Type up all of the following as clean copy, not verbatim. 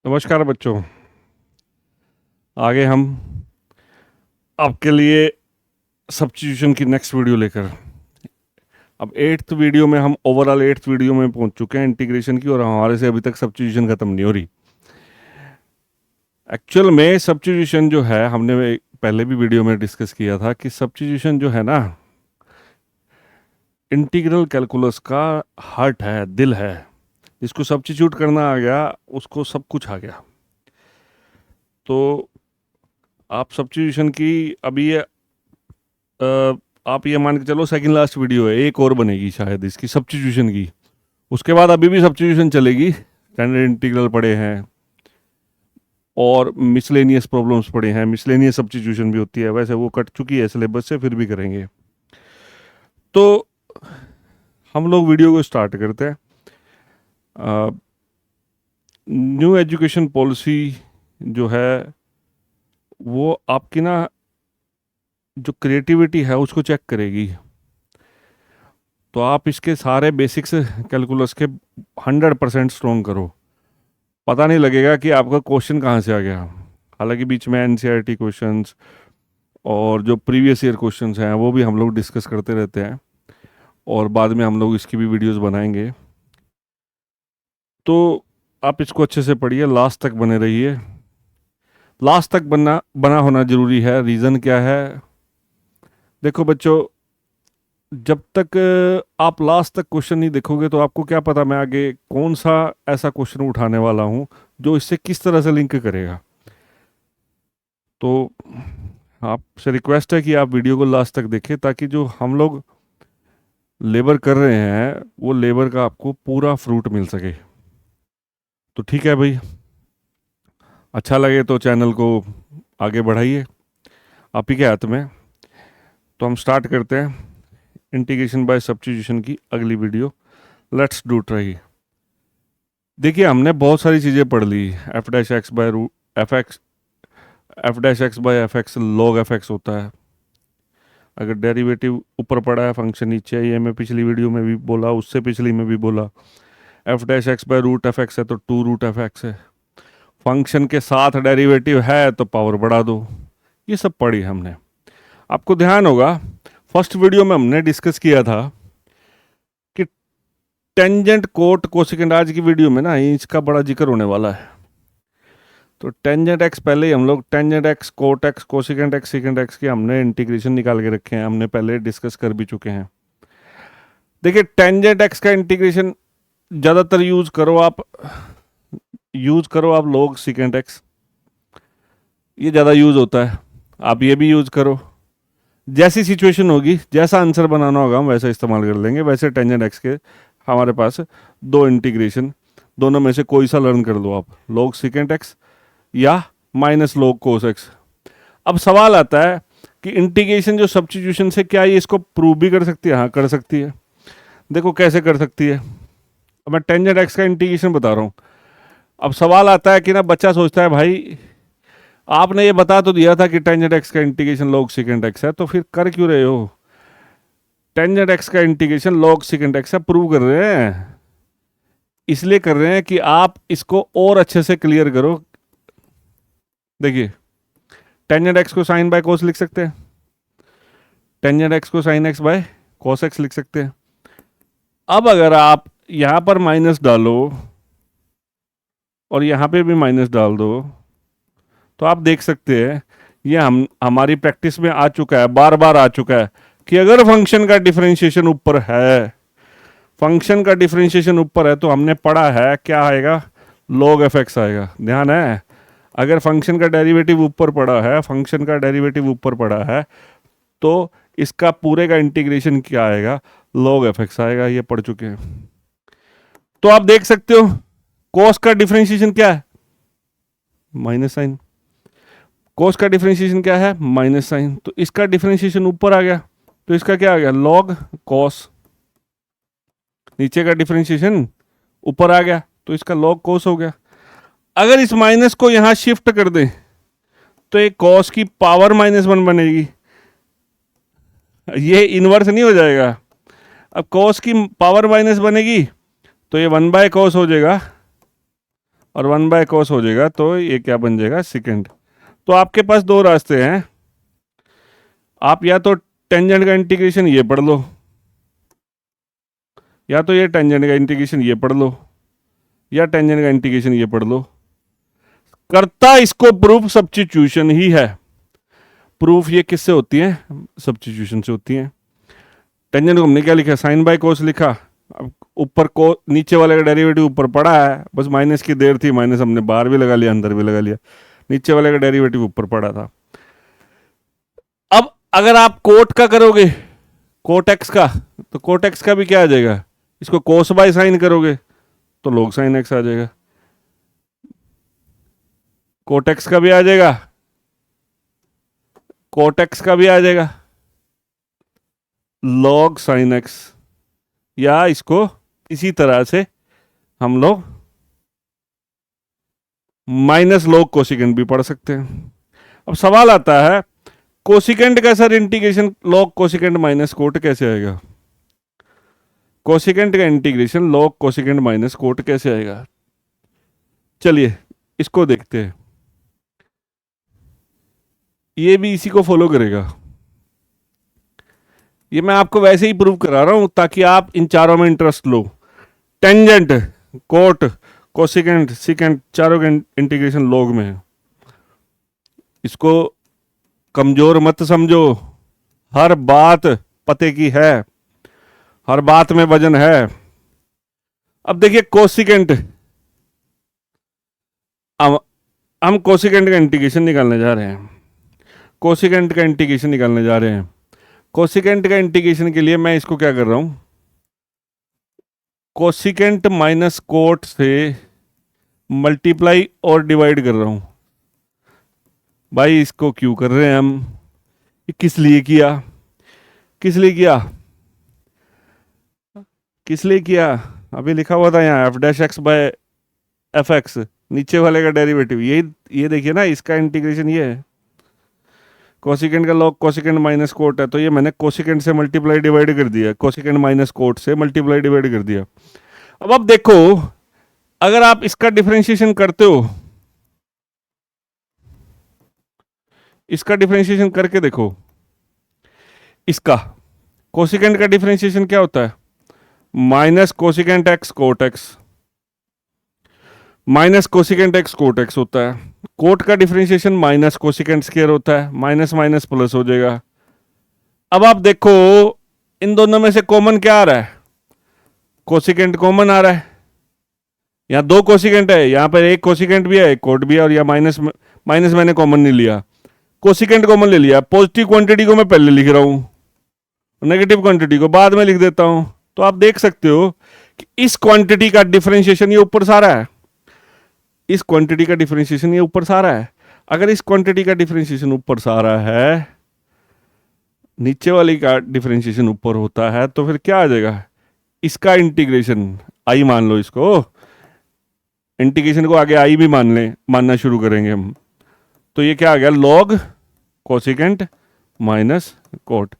नमस्कार बच्चों। आगे हम आपके लिए सब्स्टिट्यूशन की नेक्स्ट वीडियो लेकर अब एट्थ वीडियो में हम ओवरऑल एट्थ वीडियो में पहुंच चुके हैं इंटीग्रेशन की, और हमारे से अभी तक सब्स्टिट्यूशन खत्म नहीं हो रही। एक्चुअल में सब्स्टिट्यूशन जो है, हमने पहले भी वीडियो में डिस्कस किया था कि सब्स्टिट्यूशन जो है ना, इंटीग्रल कैलकुलस का हार्ट है, दिल है। जिसको सब्स्टिट्यूट करना आ गया उसको सब कुछ आ गया। तो आप सब्स्टिट्यूशन की अभी ये आप ये मान के चलो सेकंड लास्ट वीडियो है, एक और बनेगी शायद इसकी सब्स्टिट्यूशन की। उसके बाद अभी भी सब्स्टिट्यूशन चलेगी। स्टैंडर्ड इंटीग्रल पढ़े हैं और मिसलेनियस प्रॉब्लम्स पढ़े हैं, मिसलेनियस सब्स्टिट्यूशन भी होती है। वैसे वो कट चुकी है सिलेबस से, फिर भी करेंगे। तो हम लोग वीडियो को स्टार्ट करते हैं। न्यू एजुकेशन पॉलिसी जो है वो आपकी ना जो क्रिएटिविटी है उसको चेक करेगी। तो आप इसके सारे बेसिक्स कैलकुलस के 100% स्ट्रॉन्ग करो। पता नहीं लगेगा कि आपका क्वेश्चन कहाँ से आ गया। हालांकि बीच में एनसीईआरटी क्वेश्चंस और जो प्रीवियस ईयर क्वेश्चंस हैं वो भी हम लोग डिस्कस करते रहते हैं, और बाद में हम लोग इसकी भी वीडियोस बनाएंगे। तो आप इसको अच्छे से पढ़िए, लास्ट तक बने रहिए। लास्ट तक बना होना ज़रूरी है। रीज़न क्या है? देखो बच्चों, जब तक आप लास्ट तक क्वेश्चन नहीं देखोगे तो आपको क्या पता मैं आगे कौन सा ऐसा क्वेश्चन उठाने वाला हूँ जो इससे किस तरह से लिंक करेगा। तो आपसे रिक्वेस्ट है कि आप वीडियो को लास्ट तक देखें, ताकि जो हम लोग लेबर कर रहे हैं वो लेबर का आपको पूरा फ्रूट मिल सके। तो ठीक है भाई, अच्छा लगे तो चैनल को आगे बढ़ाइए, आप ही के हाथ में। तो हम स्टार्ट करते हैं इंटीग्रेशन बाय सब्स्टिट्यूशन की अगली वीडियो। Let's do try. देखिए, हमने बहुत सारी चीज़ें पढ़ ली। F dash X by root F X F dash X by F X log F X होता है। अगर डेरिवेटिव ऊपर पड़ा है फंक्शन नीचे है, ये मैं पिछली वीडियो में भी बोला, उससे पिछली में भी बोला। F dash X by root F X है तो 2 रूट एफ एक्स है। फंक्शन के साथ डेरिवेटिव है तो पावर बढ़ा दो। ये सब पढ़ी हमने। आपको ध्यान होगा फर्स्ट वीडियो में हमने डिस्कस किया था कि टेंजेंट कोट कोसेकेंट, आज की वीडियो में ना इसका बड़ा जिक्र होने वाला है। तो टेंजेंट एक्स पहले ही हम लोग tangent X cot X cosecant X secant X की हमने इंटीग्रेशन निकाल के रखे हैं, हमने पहले डिस्कस कर भी चुके हैं। देखिए, टेंजेंट एक्स का इंटीग्रेशन ज़्यादातर यूज करो आप लोग सेकेंड एक्स, ये ज़्यादा यूज होता है। आप ये भी यूज करो, जैसी सिचुएशन होगी, जैसा आंसर बनाना होगा हम वैसा इस्तेमाल कर लेंगे। वैसे टेंजेंट एक्स के हमारे पास दो इंटीग्रेशन, दोनों में से कोई सा लर्न कर लो आप, लॉग सेकेंड एक्स या माइनस लॉग कोस एक्स। अब सवाल आता है कि इंटीग्रेशन जो सब्स्टिट्यूशन से, क्या ये इसको प्रूव भी कर सकती है? हाँ, कर सकती है। देखो कैसे कर सकती है। अब मैं टेंजेंट एक्स का इंटीग्रेशन बता रहा हूँ। अब सवाल आता है कि ना, बच्चा सोचता है भाई आपने ये बता तो दिया था कि टेंजेंट एक्स का इंटीग्रेशन लॉग सेकेंड एक्स है, तो फिर कर क्यों रहे हो? टेंजेंट एक्स का इंटीग्रेशन लॉग सेकेंड एक्स है, प्रूव कर रहे हैं। इसलिए कर रहे हैं कि आप इसको और अच्छे से क्लियर करो। देखिए, टेंजेंट एक्स को साइन बाय कोस लिख सकते हैं, टेंजेंट एक्स को sign x by cos x लिख सकते हैं। अब अगर आप यहां पर माइनस डालो और यहां पे भी माइनस डाल दो, तो आप देख सकते हैं ये हमारी प्रैक्टिस में आ चुका है, बार बार आ चुका है कि अगर फंक्शन का डिफरेंशिएशन ऊपर है, फंक्शन का डिफरेंशिएशन ऊपर है, तो हमने पढ़ा है क्या आएगा, log एफ एक्स आएगा। ध्यान है, अगर फंक्शन का डेरिवेटिव ऊपर पड़ा है, फंक्शन का डेरिवेटिव ऊपर पड़ा है, तो इसका पूरे का इंटीग्रेशन क्या आएगा, log एफ एक्स आएगा। ये पढ़ चुके हैं। तो आप देख सकते हो cos का डिफरेंशिएशन क्या है, माइनस साइन। cos का डिफरेंशिएशन क्या है, माइनस साइन। तो इसका डिफरेंशिएशन ऊपर आ गया, तो इसका क्या आ गया, log cos। नीचे का डिफरेंशिएशन ऊपर आ गया, तो इसका log cos हो गया। अगर इस माइनस को यहां शिफ्ट कर दें तो एक cos की पावर -1 बनेगी। ये इनवर्स नहीं हो जाएगा। अब cos की पावर माइनस बनेगी तो ये 1/cos हो जाएगा, और 1/cos हो जाएगा, तो ये क्या बन जाएगा, सेकेंड। तो आपके पास दो रास्ते हैं, आप या तो टेंजेंट का इंटीग्रेशन ये पढ़ लो, या तो ये टेंजेंट का इंटीग्रेशन ये पढ़ लो, या टेंजेंट का इंटीग्रेशन ये पढ़ लो। करता इसको प्रूफ सब्स्टिट्यूशन ही है। प्रूफ ये किससे होती है, सब्स्टिट्यूशन से होती है। टेंजेंट को हमने क्या लिखा, साइन बाय कोस लिखा। अब ऊपर को नीचे वाले का डेरिवेटिव ऊपर पड़ा है, बस माइनस की देर थी, माइनस हमने बाहर भी लगा लिया, अंदर भी लगा लिया, नीचे वाले का डेरिवेटिव ऊपर पड़ा था। अब अगर आप कोट का करोगे, कोट एक्स का, तो कोट एक्स का भी क्या आ जाएगा, इसको कोस बाय साइन करोगे तो log साइन एक्स आ जाएगा, कोट एक्स का भी आ जाएगा, कोट एक्स का भी आ जाएगा, log साइन एक्स। या इसको इसी तरह से हम लोग माइनस log कोसिकेंट भी पढ़ सकते हैं। अब सवाल आता है कोसिकेंट का sir integration log cosecant minus cot कैसे आएगा, कोसिकेंट का integration log cosecant minus cot कैसे आएगा। चलिए इसको देखते हैं, ये भी इसी को फॉलो करेगा। ये मैं आपको वैसे ही प्रूव करा रहा हूं ताकि आप इन चारों में इंटरेस्ट लो। टेंजेंट, कोट, कोसिकेंट, सिकेंट, चारों का इंटीग्रेशन log में है। इसको कमजोर मत समझो, हर बात पते की है, हर बात में वजन है। अब देखिए कोसिकेंट, अब हम कोसिकेंट का इंटीग्रेशन निकालने जा रहे हैं, कोसिकेंट का इंटीग्रेशन निकालने जा रहे हैं। कोसिकेंट का इंटीग्रेशन के लिए मैं इसको क्या कर रहा हूं, कोसिकेंट माइनस कोट से मल्टीप्लाई और डिवाइड कर रहा हूं। भाई इसको क्यों कर रहे हैं हम, ये किस लिए किया, किस लिए किया, किस लिए किया। अभी लिखा हुआ था यहाँ F dash X by F X, नीचे वाले का डेरिवेटिव, ये देखिए ना, इसका इंटीग्रेशन ये है। कोसिकेंट का log कोसिकेंट माइनस कोट है, तो ये मैंने कोसिकेंट से मल्टीप्लाई डिवाइड कर दिया, कोसिकेंट माइनस कोट से मल्टीप्लाई डिवाइड कर दिया। अब देखो, अगर आप इसका डिफरेंशिएशन करते हो, इसका डिफरेंशिएशन करके देखो, इसका कोसिकेंट का डिफरेंशिएशन क्या होता है, minus cosecant X cot X, minus cosecant X cot X होता है। कोट का डिफरेंशिएशन माइनस कोसिकेंट स्क्वायर होता है, माइनस माइनस प्लस हो जाएगा। अब आप देखो इन दोनों में से कॉमन क्या आ रहा है, कोसिकेंट कॉमन आ रहा है। यहाँ दो कोसिकेंट है, यहाँ पर एक कोसिकेंट भी है, एक कोट भी है, और यहाँ माइनस माइनस मैंने कॉमन नहीं लिया, कोसिकेंट कॉमन ले लिया। पॉजिटिव क्वांटिटी को मैं पहले लिख रहा हूँ, नेगेटिव क्वांटिटी को बाद में लिख देता हूँ। तो आप देख सकते हो कि इस क्वांटिटी का डिफरेंशिएशन ये ऊपर सारा है, इस क्वांटिटी का डिफरेंशिएशन ये ऊपर सारा है। अगर इस क्वांटिटी का डिफरेंशिएशन ऊपर सारा है, नीचे वाली का डिफरेंशिएशन ऊपर होता है, तो फिर क्या आ जाएगा, इसका इंटीग्रेशन आई मान लो, इसको इंटीग्रेशन को आगे आई भी मानना शुरू करेंगे हम। तो ये क्या आ गया, log कोसिकेंट माइनस कोट।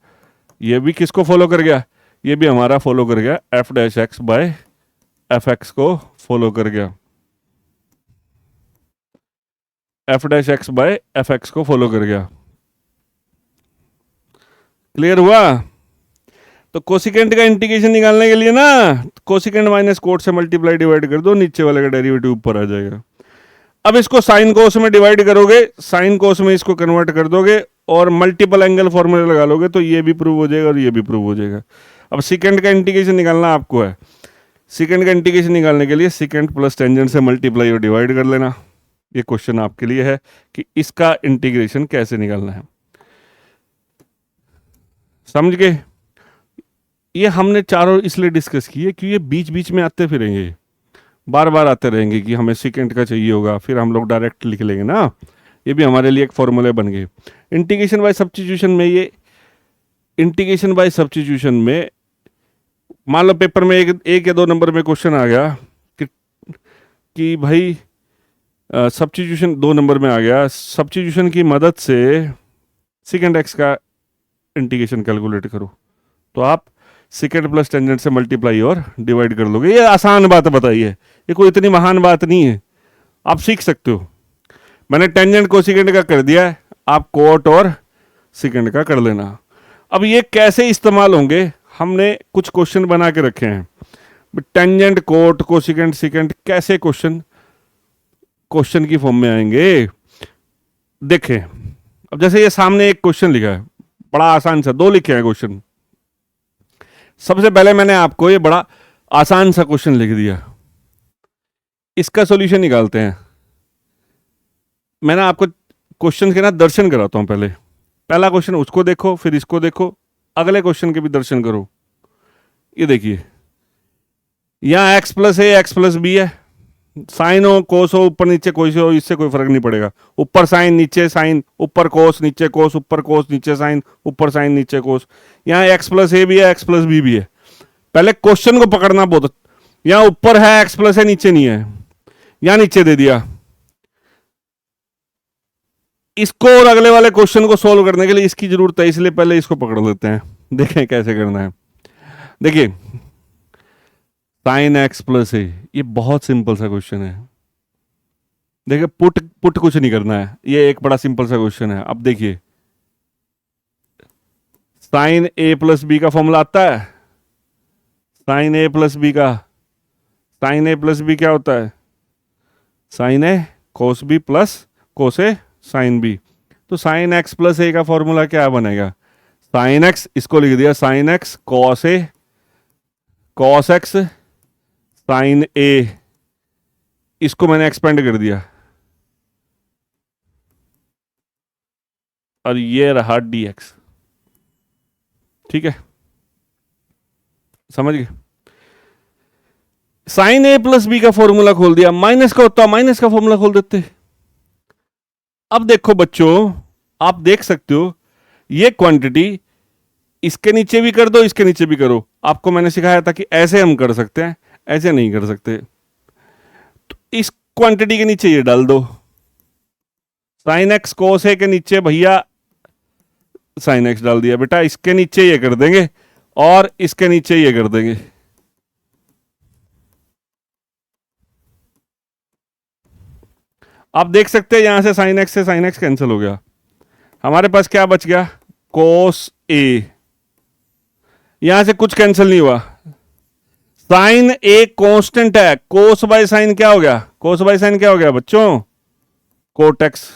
ये भी किसको फॉलो कर गया, ये भी हमारा फॉलो कर गया F dash X by F X को फॉलो कर गया, F dash X by F X को फॉलो कर गया। क्लियर हुआ। तो कोसिकेंट का इंटीग्रेशन निकालने के लिए ना, कोसिकेंट माइनस कोट से मल्टीप्लाई डिवाइड कर दो, नीचे वाले का डेरिवेटिव ऊपर आ जाएगा। अब इसको साइन कोस में डिवाइड करोगे, साइन कोस में इसको कन्वर्ट कर दोगे और मल्टीपल एंगल फॉर्मूला लगा लोगे, तो ये भी प्रूव हो जाएगा और ये भी प्रूव हो जाएगा। अब सेकेंड का इंटीग्रेशन निकालना आपको है, सेकेंड का इंटीग्रेशन निकालने के लिए सेकेंड प्लस टेंजेंट से मल्टीप्लाई और डिवाइड कर लेना। ये क्वेश्चन आपके लिए है कि इसका इंटीग्रेशन कैसे निकालना है, समझ गए। ये हमने चारों इसलिए डिस्कस किए कि ये बीच बीच में आते फिरेंगे, बार बार आते रहेंगे कि हमें सेकेंड का चाहिए होगा, फिर हम लोग डायरेक्ट लिख लेंगे ना। ये भी हमारे लिए एक फॉर्मूले बन गए। इंटीग्रेशन बाय सब्स्टिट्यूशन में, ये इंटीग्रेशन बाय सब्स्टिट्यूशन में मान लो पेपर में एक या दो नंबर में क्वेश्चन आ गया कि भाई सब्स्टिट्यूशन 2 नंबर में आ गया, सब्स्टिट्यूशन की मदद से सेकेंड एक्स का इंटीग्रेशन कैलकुलेट करो, तो आप सेकेंड प्लस टेंजेंट से मल्टीप्लाई और डिवाइड कर लोगे। ये आसान बात बताइए, ये कोई इतनी महान बात नहीं है, आप सीख सकते हो। मैंने टेंजेंट कोसिकेंट का कर दिया है, आप कोट और सिकेंड का कर लेना। अब ये कैसे इस्तेमाल होंगे, हमने कुछ क्वेश्चन बना के रखे हैं। टेंजेंट, कोट, कोसिकेंट, सिकेंट कैसे क्वेश्चन क्वेश्चन की फॉर्म में आएंगे, देखें। अब जैसे ये सामने एक क्वेश्चन लिखा है, बड़ा आसान सा, दो लिखे हैं क्वेश्चन। सबसे पहले मैंने आपको ये बड़ा आसान सा क्वेश्चन लिख दिया, इसका सॉल्यूशन निकालते हैं। मैंने आपको क्वेश्चन के ना दर्शन कराता हूं। पहला क्वेश्चन उसको देखो, फिर इसको देखो, अगले क्वेश्चन के भी दर्शन करो। ये देखिए, यहां x plus A x plus B है, साइन हो कोस हो ऊपर नीचे कोई से हो, इससे कोई फर्क नहीं पड़ेगा। ऊपर साइन नीचे साइन, ऊपर कोस नीचे कोस, ऊपर कोस नीचे साइन, ऊपर साइन नीचे कोस। यहाँ एक्स प्लस ए भी है, एक्स प्लस बी भी है। पहले क्वेश्चन को पकड़ना बहुत, यहाँ ऊपर है एक्स प्लस है, नीचे नहीं है, यहाँ नीचे दे दिया। इसको और अगले वाले क्वेश्चन को सोल्व करने के लिए इसकी जरूरत है, इसलिए पहले इसको पकड़ लेते हैं, देखें कैसे करना है। देखिए, साइन एक्स प्लस ए, ये बहुत सिंपल सा क्वेश्चन है। देखिए, पुट पुट कुछ नहीं करना है, ये एक बड़ा सिंपल सा क्वेश्चन है। अब देखिए, साइन ए प्लस बी का फॉर्मूला आता है, साइन ए प्लस बी का, साइन ए प्लस बी क्या होता है, साइन ए कोस बी प्लस कोस ए साइन बी। तो साइन एक्स प्लस ए का फॉर्मूला क्या बनेगा, साइन एक्स, इसको लिख दिया sine x cos A, cos x sign ए, इसको मैंने एक्सपेंड कर दिया, और ये रहा डी एक्स। ठीक है, समझ गए। साइन ए प्लस बी का फॉर्मूला खोल दिया, माइनस का होता माइनस का फॉर्मूला खोल देते। अब देखो बच्चों, आप देख सकते हो ये क्वांटिटी इसके नीचे भी कर दो, इसके नीचे भी करो। आपको मैंने सिखाया था कि ऐसे हम कर सकते हैं, ऐसे नहीं कर सकते। तो इस क्वांटिटी के नीचे ये डाल दो, साइन एक्स कोस ए के नीचे भैया साइन एक्स डाल दिया। बेटा इसके नीचे ये कर देंगे और इसके नीचे ये कर देंगे। आप देख सकते हैं यहां से साइन एक्स कैंसिल हो गया, हमारे पास क्या बच गया, कोस ए। यहां से कुछ कैंसिल नहीं हुआ, साइन ए कांस्टेंट है, कोस बाय साइन क्या हो गया, कोस बाय साइन क्या हो गया बच्चों, कोट एक्स।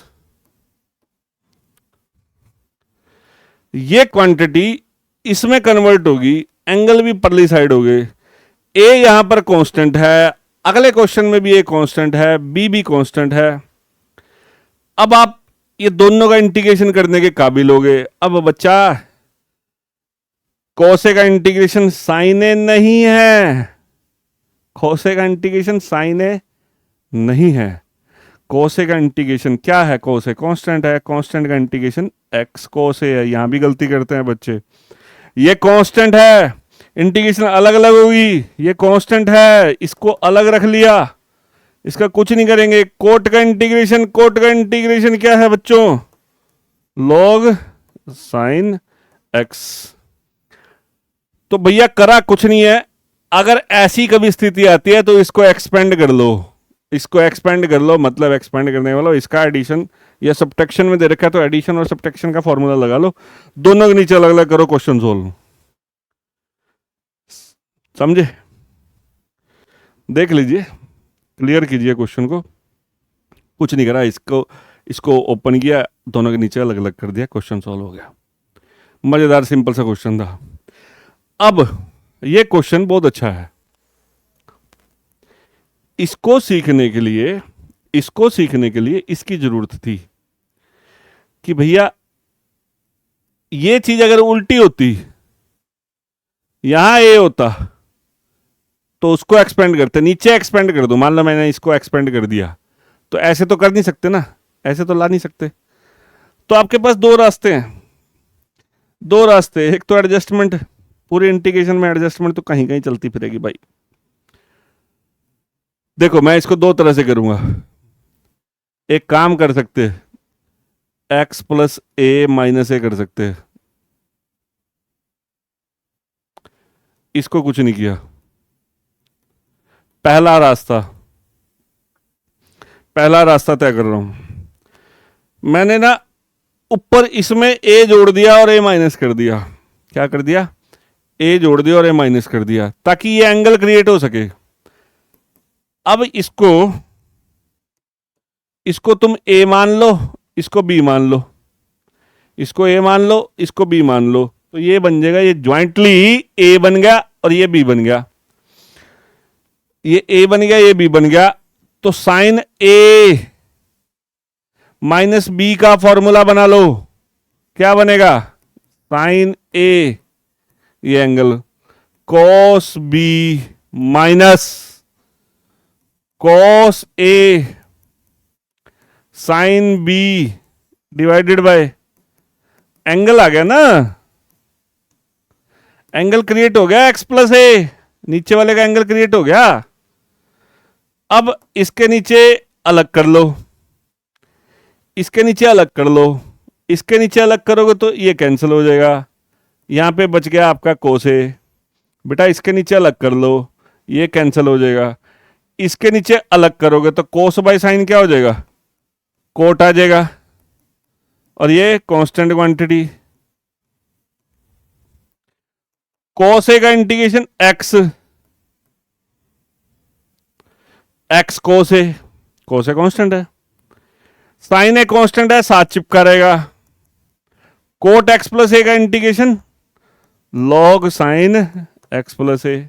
ये क्वांटिटी इसमें कन्वर्ट होगी, एंगल भी परली साइड हो गए। ए यहां पर कांस्टेंट है, अगले क्वेश्चन में भी ए कांस्टेंट है, बी भी कांस्टेंट है। अब आप ये दोनों का इंटीग्रेशन करने के काबिल हो गए। अब बच्चा कोसे का इंटीग्रेशन साइन ए नहीं है, कोसे का इंटीग्रेशन साइन ए नहीं है। कोसे का इंटीग्रेशन क्या है, कोसे कांस्टेंट है, कांस्टेंट का इंटीग्रेशन एक्स कोसे है। यहां भी गलती करते हैं बच्चे, ये कांस्टेंट है, इंटीग्रेशन अलग अलग होगी, ये कांस्टेंट है, इसको अलग रख लिया, इसका कुछ नहीं करेंगे। कोट का इंटीग्रेशन, कोट का इंटीग्रेशन क्या है बच्चों, लॉग साइन एक्स। तो भैया करा कुछ नहीं है, अगर ऐसी कभी स्थिति आती है तो इसको एक्सपेंड कर लो, इसको एक्सपेंड कर लो, मतलब एक्सपेंड करने वाला इसका एडिशन या सब्ट्रैक्शन में दे रखा है तो एडिशन और सब्ट्रैक्शन का फॉर्मूला लगा लो, दोनों के नीचे अलग अलग करो, क्वेश्चन सोल्व। समझे, देख लीजिए, क्लियर कीजिए क्वेश्चन को। कुछ नहीं करा, इसको ओपन किया, दोनों के नीचे अलग अलग कर दिया, क्वेश्चन सॉल्व हो गया। मजेदार सिंपल सा क्वेश्चन था। अब ये क्वेश्चन बहुत अच्छा है, इसको सीखने के लिए इसकी जरूरत थी कि भैया ये चीज अगर उल्टी होती, यहां ए होता तो उसको एक्सपेंड करते, नीचे एक्सपेंड कर दो। मान लो मैंने इसको एक्सपेंड कर दिया, तो ऐसे तो कर नहीं सकते ना, ऐसे तो ला नहीं सकते। तो आपके पास दो रास्ते हैं, दो रास्ते, एक तो एडजस्टमेंट, पूरे इंटीग्रेशन में एडजस्टमेंट तो कहीं कहीं चलती फिरेगी भाई। देखो मैं इसको दो तरह से करूंगा, एक काम कर सकते हैं, एक्स प्लस ए माइनस ए कर सकते हैं, इसको कुछ नहीं किया। पहला पहला रास्ता तय कर रहा हूं। मैंने ना ऊपर इसमें ए जोड़ दिया और ए माइनस कर दिया। क्या कर दिया? ए जोड़ दिया और ए माइनस कर दिया, ताकि ये एंगल क्रिएट हो सके। अब इसको तुम ए मान लो, इसको बी मान लो, इसको ए मान लो, इसको बी मान लो, तो ये बन जाएगा, ये ज्वाइंटली ए बन गया और ये बी बन गया। ये ए बन गया, ये बी बन गया। तो साइन ए माइनस बी का फॉर्मूला बना लो। क्या बनेगा? साइन ए, ये angle, cos B minus cos A sine B divided by, angle आ गया ना, एंगल क्रिएट हो गया एक्स प्लस ए, नीचे वाले का एंगल क्रिएट हो गया। अब इसके नीचे अलग कर लो, इसके नीचे अलग कर लो, इसके नीचे अलग करोगे तो ये कैंसिल हो जाएगा, यहां पे बच गया आपका कोस ए। बेटा इसके नीचे अलग कर लो, ये कैंसिल हो जाएगा, इसके नीचे अलग करोगे तो कोस बाय साइन क्या हो जाएगा? कोट आ जाएगा, और ये कांस्टेंट क्वांटिटी। कोस ए का integration x, x cos A constant है, साइन ए कांस्टेंट है, साथ चिपका रहेगा। कोट एक्स प्लस ए का integration log sine x plus A.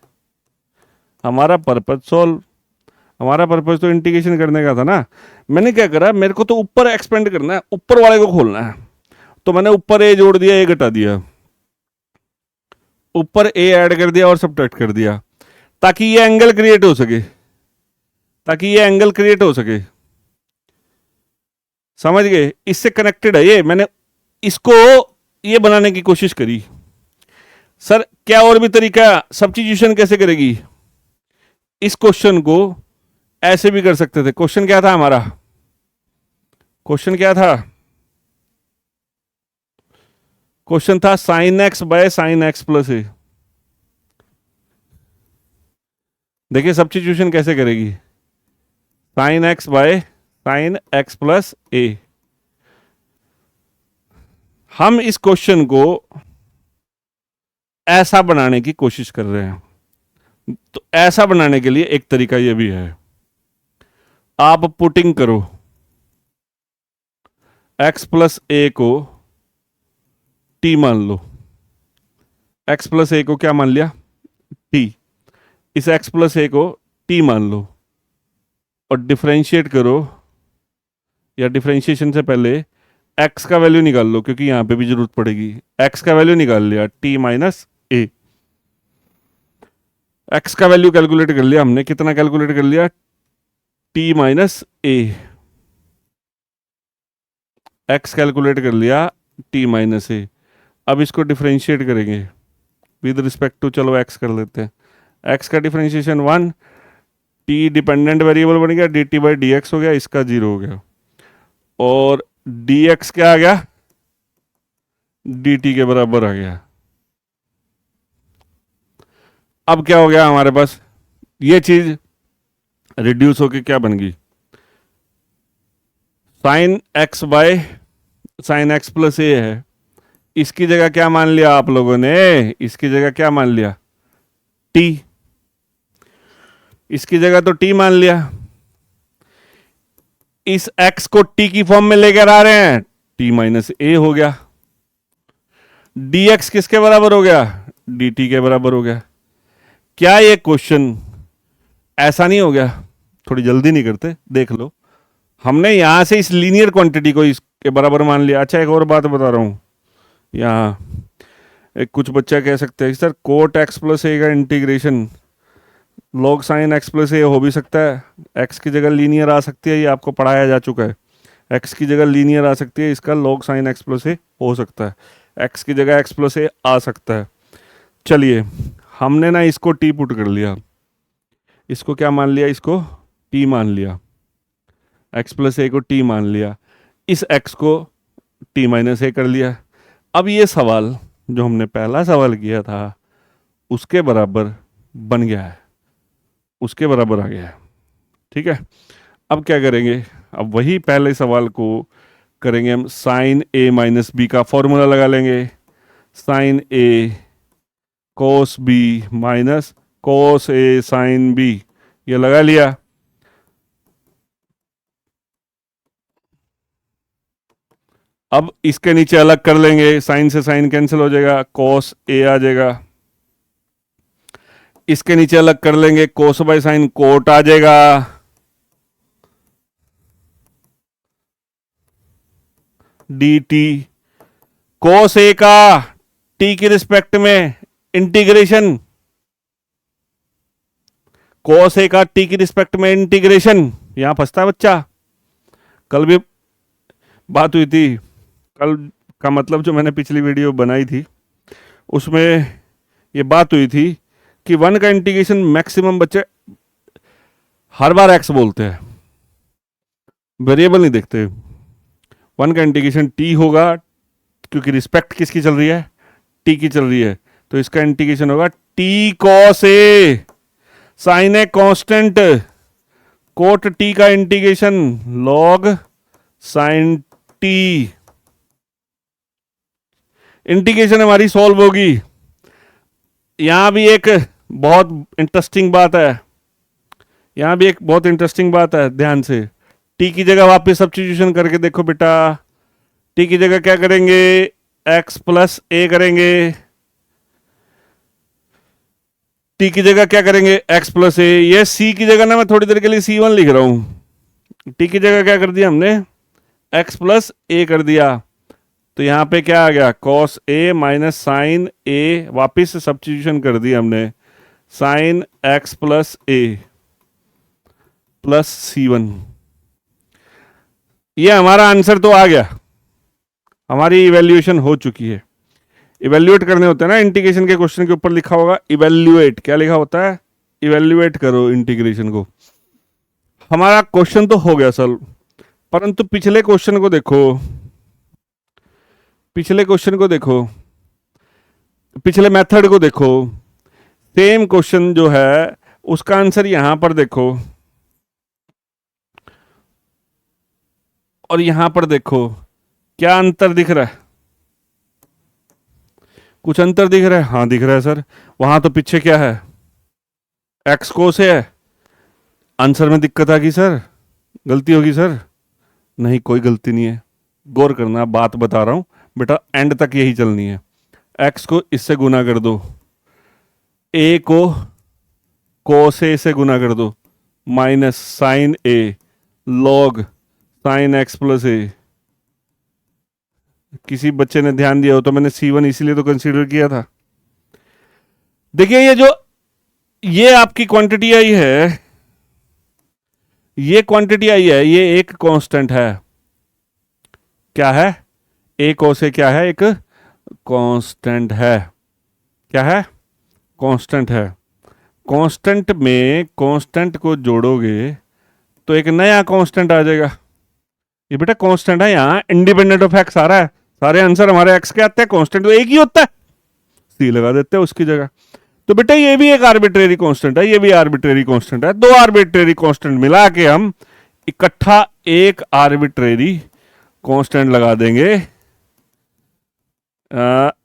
हमारा पर्पज सॉल्व। हमारा पर्पज तो इंटीग्रेशन करने का था ना। मैंने क्या करा, मेरे को तो ऊपर एक्सपेंड करना है, ऊपर वाले को खोलना है, तो मैंने ऊपर ए जोड़ दिया, ए घटा दिया, ऊपर ए ऐड कर दिया और सबट्रैक्ट कर दिया, ताकि ये एंगल क्रिएट हो सके, ताकि ये एंगल क्रिएट हो सके। समझ गए? इससे कनेक्टेड है ये। मैंने इसको ये बनाने की कोशिश करी। सर क्या और भी तरीका? सब्स्टिट्यूशन कैसे करेगी? इस क्वेश्चन को ऐसे भी कर सकते थे। क्वेश्चन क्या था हमारा? क्वेश्चन क्या था? क्वेश्चन था sine x by sine x plus A. देखिए सब्स्टिट्यूशन कैसे करेगी। Sine x by sine x plus A. हम इस क्वेश्चन को ऐसा बनाने की कोशिश कर रहे हैं। तो ऐसा बनाने के लिए एक तरीका यह भी है, आप पुटिंग करो x प्लस ए को t मान लो। x प्लस ए को क्या मान लिया? t। इस x प्लस ए को t मान लो और डिफरेंशिएट करो, या डिफरेंशिएशन से पहले x का वैल्यू निकाल लो, क्योंकि यहां पे भी जरूरत पड़ेगी। x का वैल्यू निकाल लिया, t माइनस ए। x का वैल्यू कैलकुलेट कर लिया हमने। कितना कैलकुलेट कर लिया? t माइनस ए। x कैलकुलेट कर लिया, t माइनस ए। अब इसको डिफरेंशिएट करेंगे विद रिस्पेक्ट टू, चलो x कर लेते हैं। x का डिफरेंशिएशन 1, t डिपेंडेंट वेरिएबल बन गया, dt बाई डी एक्स हो गया, इसका 0 हो गया, और dx क्या आ गया? dt के बराबर आ गया। अब क्या हो गया हमारे पास? ये चीज रिड्यूस होके क्या बन गई? Sine x by sine x plus A है, इसकी जगह क्या मान लिया आप लोगों ने? इसकी जगह क्या मान लिया? t। इसकी जगह तो t मान लिया। इस x को t की फॉर्म में लेकर आ रहे हैं, t माइनस ए हो गया। dx किसके बराबर हो गया? dt के बराबर हो गया। क्या ये क्वेश्चन ऐसा नहीं हो गया? थोड़ी जल्दी नहीं करते, देख लो। हमने यहां से इस लीनियर क्वांटिटी को इसके बराबर मान लिया। अच्छा एक और बात बता रहा हूं, यहाँ एक कुछ बच्चा कह सकते हैं sir cot x plus A का integration log sine x plus A हो भी सकता है, एक्स की जगह लीनियर आ सकती है, ये आपको पढ़ाया जा चुका है। एक्स की जगह लीनियर आ सकती है, इसका log sine x plus A हो सकता है, एक्स की जगह एक्स प्लस ए आ सकता है। चलिए हमने ना इसको टी पुट कर लिया, इसको क्या मान लिया? इसको टी मान लिया, एक्स प्लस ए को टी मान लिया, इस एक्स को टी माइनस ए कर लिया। अब ये सवाल जो हमने पहला सवाल किया था उसके बराबर बन गया है, उसके बराबर आ गया है। ठीक है, अब क्या करेंगे? अब वही पहले सवाल को करेंगे हम, साइन ए माइनस बी का फॉर्मूला लगा लेंगे। साइन ए कोस बी माइनस कोस ए साइन बी, ये लगा लिया। अब इसके नीचे अलग कर लेंगे, साइन से साइन कैंसिल हो जाएगा, कोस ए आ जाएगा। इसके नीचे अलग कर लेंगे, कोस बाय साइन कोट आ जाएगा। डी टी, कोस ए का टी की रिस्पेक्ट में इंटीग्रेशन, कोस ए का टी की रिस्पेक्ट में इंटीग्रेशन। यहां फंसता है बच्चा। कल भी बात हुई थी, कल का मतलब जो मैंने पिछली वीडियो बनाई थी उसमें ये बात हुई थी कि वन का इंटीग्रेशन मैक्सिमम बच्चे हर बार एक्स बोलते हैं, वेरिएबल नहीं देखते। वन का इंटीग्रेशन टी होगा, क्योंकि रिस्पेक्ट किसकी चल रही है, टी की चल रही है, तो इसका इंटीग्रेशन होगा T cos A, sine A constant, cot T का integration log sine T. Integration हमारी सॉल्व होगी। यहां भी एक बहुत इंटरेस्टिंग बात है, यहां भी एक बहुत इंटरेस्टिंग बात है, ध्यान से। टी की जगह वापस सब्स्टिट्यूशन करके देखो बेटा, टी की जगह क्या करेंगे, एक्स प्लस ए करेंगे। टी की जगह क्या करेंगे, एक्स प्लस ए। ये सी की जगह ना मैं थोड़ी देर के लिए C1 लिख रहा हूं। टी की जगह क्या कर दिया हमने, एक्स प्लस ए कर दिया। तो यहां पे क्या आ गया, कॉस ए माइनस साइन ए, वापिस सब्स्टिट्यूशन कर दिया हमने, साइन एक्स प्लस ए प्लस C1। ये हमारा आंसर तो आ गया, हमारी इवेल्युएशन हो चुकी है। इवेल्युएट करने होते हैं ना इंटीग्रेशन के क्वेश्चन के ऊपर लिखा होगा इवेल्युएट, क्या लिखा होता है, इवेल्युएट करो इंटीग्रेशन को। हमारा क्वेश्चन तो हो गया सॉल्व, परंतु पिछले क्वेश्चन को देखो, पिछले क्वेश्चन को देखो, पिछले मेथड को देखो। सेम क्वेश्चन जो है उसका आंसर यहां पर देखो और यहां पर देखो, क्या अंतर दिख रहा है, कुछ अंतर दिख रहा है, हाँ दिख रहा है सर। वहां तो पीछे क्या है, एक्स कोस है, आंसर में दिक्कत आ गई सर, गलती होगी सर। नहीं, कोई गलती नहीं है, गौर करना, बात बता रहा हूं बेटा, एंड तक यही चलनी है। एक्स को इससे गुना कर दो, ए को कोस ए से गुना कर दो, माइनस साइन ए लॉग साइन एक्स प्लस ए। किसी बच्चे ने ध्यान दिया हो तो मैंने C1 इसीलिए तो कंसीडर किया था। देखिए ये जो ये आपकी क्वांटिटी आई है, ये क्वांटिटी आई है, ये एक कांस्टेंट है। क्या है, ए कोस ए क्या है, एक कांस्टेंट है। क्या है, कांस्टेंट है। कांस्टेंट में कांस्टेंट को जोड़ोगे तो एक नया कांस्टेंट आ जाएगा। ये बेटा कांस्टेंट है, यहां इंडिपेंडेंट ऑफ एक्स आ रहा है, सारे आंसर हमारे एक्स के आते हैं, कांस्टेंट तो एक ही होता है, सी लगा देते हैं उसकी जगह। तो बेटा ये भी एक आर्बिट्रेरी कांस्टेंट है, ये भी आर्बिट्रेरी कांस्टेंट है। दो आर्बिट्रेरी कांस्टेंट मिला के हम इकट्ठा एक आर्बिट्रेरी कांस्टेंट लगा देंगे।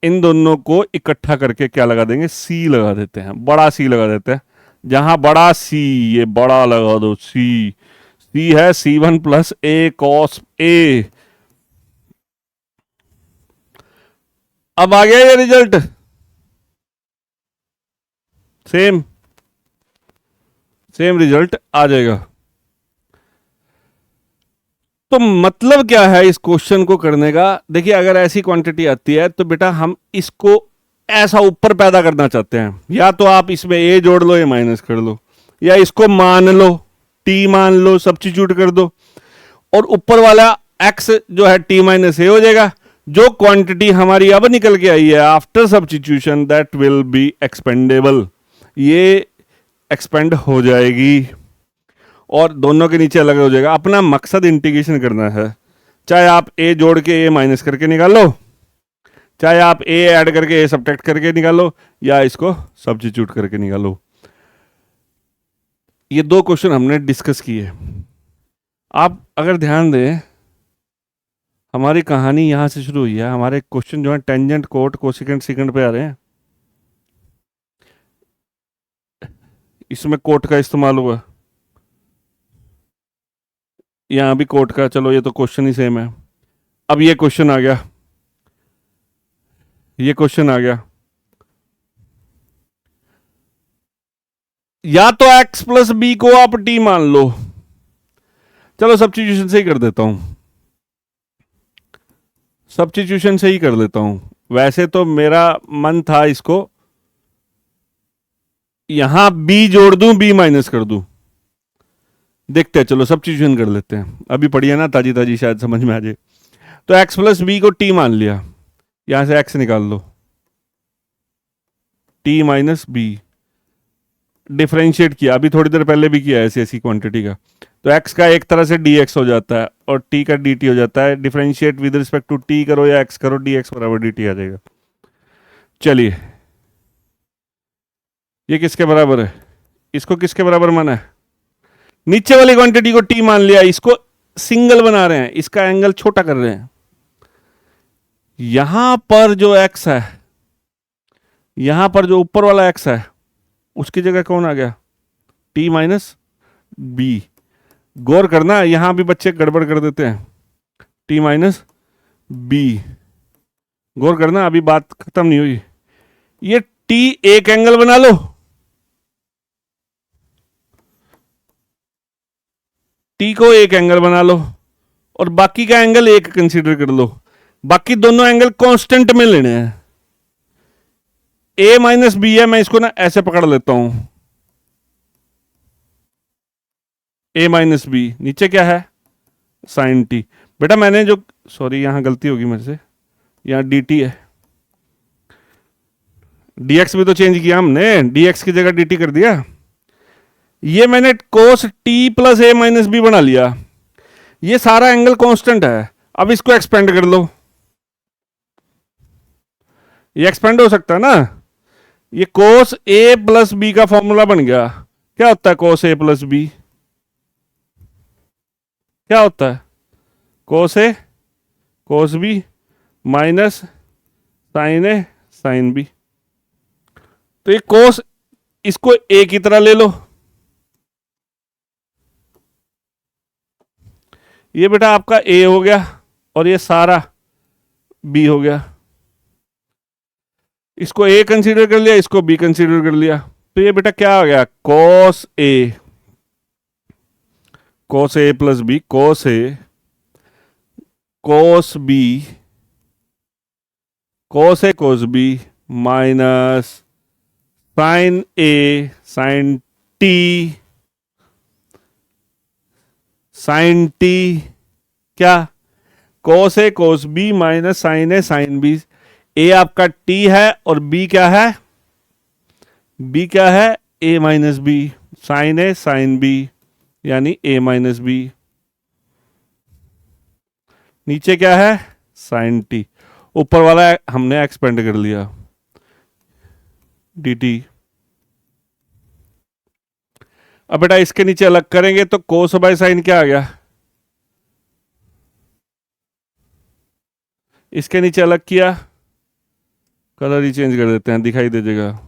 इन दोनों को इकट्ठा करके क्या लगा देंगे, सी लगा देते हैं, बड़ा सी लगा देते हैं। जहां बड़ा सी, ये बड़ा लगा दो सी, सी है C1 plus A cos A. अब आ गया ये रिजल्ट, सेम सेम रिजल्ट आ जाएगा। तो मतलब क्या है इस क्वेश्चन को करने का, देखिए अगर ऐसी क्वांटिटी आती है तो बेटा हम इसको ऐसा ऊपर पैदा करना चाहते हैं, या तो आप इसमें ए जोड़ लो या माइनस कर लो, या इसको मान लो, टी मान लो, सब्स्टिट्यूट कर दो, और ऊपर वाला एक्स जो है टी माइनस ए हो जाएगा। जो क्वांटिटी हमारी अब निकल के आई है after substitution, that will be expandable, ये एक्सपेंड हो जाएगी और दोनों के नीचे अलग हो जाएगा। अपना मकसद इंटीग्रेशन करना है, चाहे आप ए जोड़ के ए माइनस करके निकालो, चाहे आप ए ऐड करके ए सब्ट्रैक्ट करके निकालो, या इसको सब्स्टिट्यूट करके निकालो। ये दो क्वेश्चन हमने डिस्कस किए। आप अगर ध्यान दें, हमारी कहानी यहाँ से शुरू हुई है। हमारे क्वेश्चन जो है टेंजेंट, कोट, कोसिकेंट, सिकेंड पे आ रहे हैं। इसमें कोट का इस्तेमाल हुआ, यहाँ भी कोट का। चलो ये तो क्वेश्चन ही सेम है। अब ये क्वेश्चन आ गया, ये क्वेश्चन आ गया, या तो x प्लस बी को आप t मान लो। चलो सब्स्टिट्यूशन से ही कर देता हूं, सब्स्टिट्यूशन से ही कर देता हूं। वैसे तो मेरा मन था इसको यहां b जोड़ दूं, b माइनस कर दूं। देखते हैं, चलो सब्स्टिट्यूशन कर लेते हैं। अभी पढ़ी है ना ताजी ताजी, शायद समझ में आ जाए। तो x प्लस बी को t मान लिया, यहां से x निकाल लो, t माइनस बी। डिफरेंशिएट किया, अभी थोड़ी देर पहले भी किया ऐसी ऐसी क्वांटिटी का। तो x का एक तरह से dx हो जाता है और t का dt हो जाता है। Differentiate with respect to t करो या x करो, dx बराबर dt आ जाएगा। चलिए, ये किसके बराबर है? इसको किसके बराबर माना है? नीचे वाली क्वांटिटी को t मान लिया, इसको सिंगल बना रहे हैं, इसका एंगल छोटा कर रहे हैं। यहां पर जो x है, यहां पर जो ऊपर वाला x है, उसकी जगह कौन आ गया? t minus B. गौर करना, यहां भी बच्चे गड़बड़ कर देते हैं। t माइनस बी, गौर करना, अभी बात खत्म नहीं हुई। ये t एक एंगल बना लो, t को एक एंगल बना लो और बाकी का एंगल एक कंसीडर कर लो। बाकी दोनों एंगल कांस्टेंट में लेने हैं। a माइनस बी है, मैं इसको ना ऐसे पकड़ लेता हूं, a माइनस बी, नीचे क्या है? Sine T. बेटा मैंने जो, सॉरी यहां गलती होगी मेरे से, यहां डी टी है। dx भी तो चेंज किया हमने, dx की जगह dt कर दिया। ये मैंने cos t प्लस ए माइनस बी बना लिया। ये सारा एंगल कांस्टेंट है। अब इसको एक्सपेंड कर लो, ये एक्सपेंड हो सकता है ना। ये cos a प्लस बी का फॉर्मूला बन गया। क्या होता है cos a प्लस बी? क्या होता है? cos a cos b minus sine a sine b। तो ये cos, इसको a की तरह ले लो। ये बेटा आपका a हो गया और ये सारा b हो गया। इसको a कंसीडर कर लिया, इसको b कंसीडर कर लिया। तो ये बेटा क्या हो गया? cos a plus B, cos a cos b cos a cos b minus sine a sine t sine t। क्या? cos a cos b minus sine a sine b। a आपका t है और b क्या है? b क्या है? a minus b, sine a sine b यानी a minus b। नीचे क्या है? Sine t। ऊपर वाला हमने एक्सपेंड कर लिया, dt। अब बेटा इसके नीचे अलग करेंगे तो कोस बाय साइन क्या आ गया? इसके नीचे अलग किया, कलर ही चेंज कर देते हैं, दिखाई दे जाएगा।